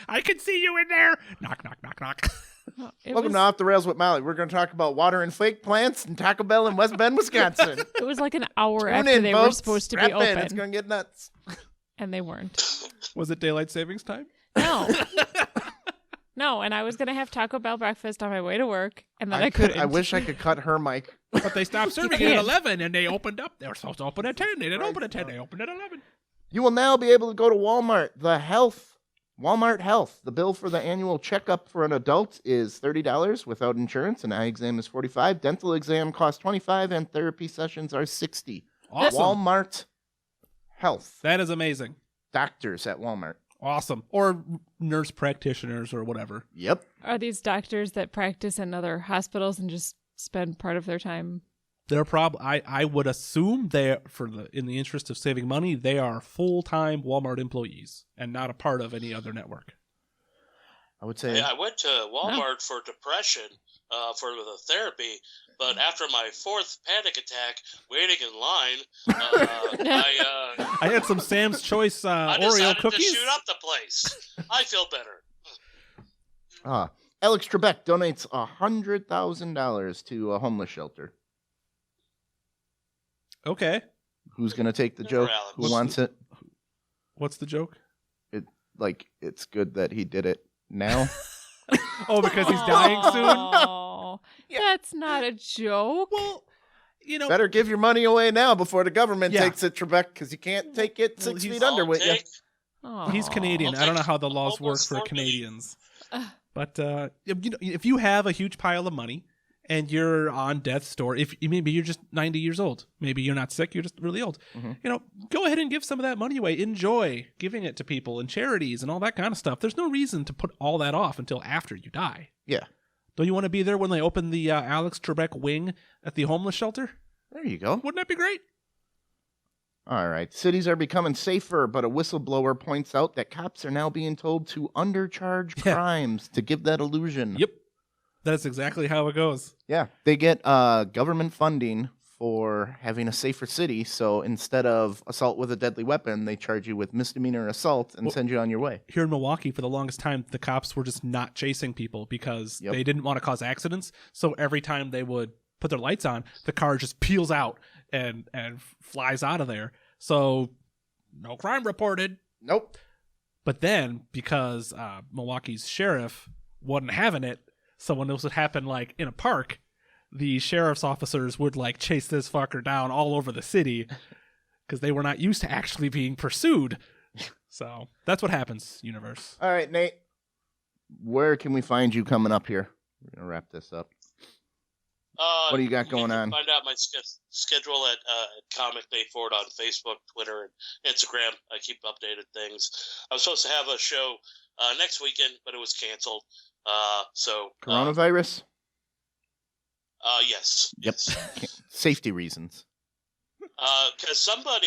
I can see you in there. Knock, knock, knock, knock. It Welcome was, to Off the Rails with Molly. We're going to talk about water and fake plants and Taco Bell in West Bend, Wisconsin. it was like an hour Tune after in, they were folks. supposed to Strap be in. open, It's going to get nuts. and they weren't. Was it daylight savings time? No. No, and I was going to have Taco Bell breakfast on my way to work, and then I couldn't. I wish I could cut her mic. But they stopped serving it can't. at 11 and they opened up. They were supposed to open at 10. They didn't open at 10. They opened at 11. You will now be able to go to Walmart. Walmart Health. The bill for the annual checkup for an adult is $30 without insurance. An eye exam is $45. Dental exam costs $25, and therapy sessions are $60. Awesome. Walmart Health. That is amazing. Doctors at Walmart. Awesome. Or nurse practitioners or whatever. Yep. Are these doctors that practice in other hospitals and just spend part of their time? They're I would assume they in the interest of saving money, they are full-time Walmart employees and not a part of any other network. I would say. Yeah, I went to Walmart for depression for the therapy, but after my fourth panic attack, waiting in line, I had some Sam's Choice I Oreo decided cookies. to shoot up the place. I feel better. Alex Trebek donates $100,000 to a homeless shelter. Okay. Who's going to take the Never joke? Alex. Who What's wants it? What's the joke? It's good that he did it now. Oh, because he's dying soon? Oh, that's not a joke. Well, you know, Better give your money away now before the government Yeah. takes it, Trebek, because you can't take it Well, 6 he's- feet under I'll with you. take- he's Canadian. I'll I don't know take how the laws work almost for 4 million. Canadians. But if you have a huge pile of money and you're on death's door, maybe you're just 90 years old, maybe you're not sick, you're just really old. Mhm. Go ahead and give some of that money away. Enjoy giving it to people and charities and all that kind of stuff. There's no reason to put all that off until after you die. Yeah. Don't you want to be there when they open the Alex Trebek wing at the homeless shelter? There you go. Wouldn't that be great? All right. Cities are becoming safer, but a whistleblower points out that cops are now being told to undercharge crimes to give that illusion. Yep. That's exactly how it goes. Yeah. They get government funding for having a safer city, so instead of assault with a deadly weapon, they charge you with misdemeanor assault and send you on your way. Here in Milwaukee, for the longest time, the cops were just not chasing people because they didn't want to cause accidents. So every time they would put their lights on, the car just peels out and flies out of there. So no crime reported. Nope. But then, because Milwaukee's sheriff wasn't having it, so when this would happen like in a park, the sheriff's officers would like chase this fucker down all over the city because they were not used to actually being pursued. So that's what happens, universe. All right, Nate. Where can we find you coming up here? We're going to wrap this up. What do you got going on? Find out my schedule at Comic Nate Ford on Facebook, Twitter, and Instagram. I keep updated things. I was supposed to have a show next weekend, but it was canceled. Coronavirus? Yes. Yep. Yes. Safety reasons. Because somebody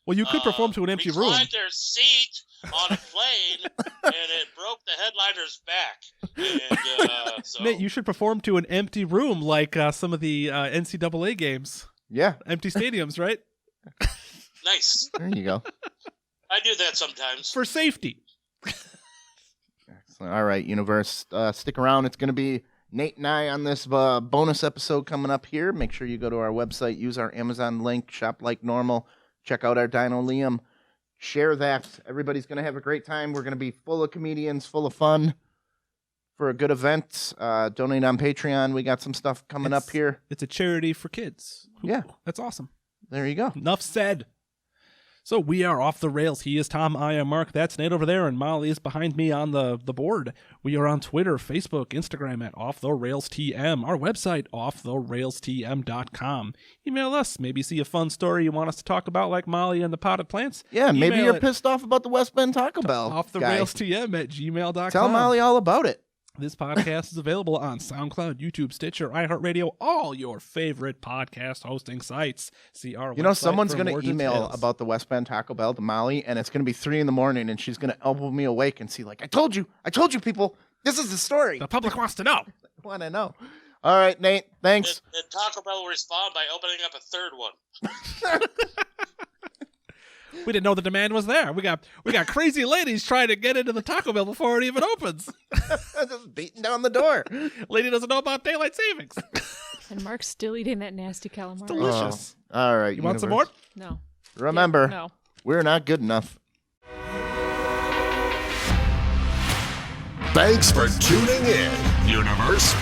Well, you could perform to an empty room. reclined their seat on a plane, and it broke the headliner's back. And, so Nate, you should perform to an empty room like some of the NCAA games. Yeah. Empty stadiums, right? nice. There you go. I do that sometimes. For safety. Excellent. All right, universe. Stick around. It's going to be Nate and I on this bonus episode coming up here. Make sure you go to our website, use our Amazon link, shop like normal, check out our Dino Liam, share that. Everybody's going to have a great time. We're going to be full of comedians, full of fun for a good event. Donate on Patreon. We got some stuff coming up here. It's a charity for kids. Yeah. That's awesome. There you go. Enough said. So we are off the rails. He is Tom, I am Mark. That's Nate over there, and Molly is behind me on the board. We are on Twitter, Facebook, Instagram at Off the Rails TM. Our website, offtherailstm.com. Email us. Maybe see a fun story you want us to talk about, like Molly and the potted plants. Yeah, maybe Email you're it. pissed off about the West Bend Taco Bell. Off the guy. rails TM at gmail.com. Tell Molly all about it. This podcast is available on SoundCloud, YouTube, Stitcher, iHeartRadio, all your favorite podcast hosting sites. See our You know, website someone's for going more to email details. about the West Bend Taco Bell to Molly, and it's going to be 3 a.m, and she's going to elbow me awake and see, like, I told you, people, this is the story. The public wants to know. I want to know. All right, Nate, thanks. And Taco Bell will respond by opening up a third one. We didn't know the demand was there. We got crazy ladies trying to get into the Taco Bell before it even opens. Just beating down the door. Lady doesn't know about daylight savings. And Mark's still eating that nasty calamari. Delicious. Oh, all right. You want some more? No. Remember, No. we're not good enough. Thanks for tuning in, universe.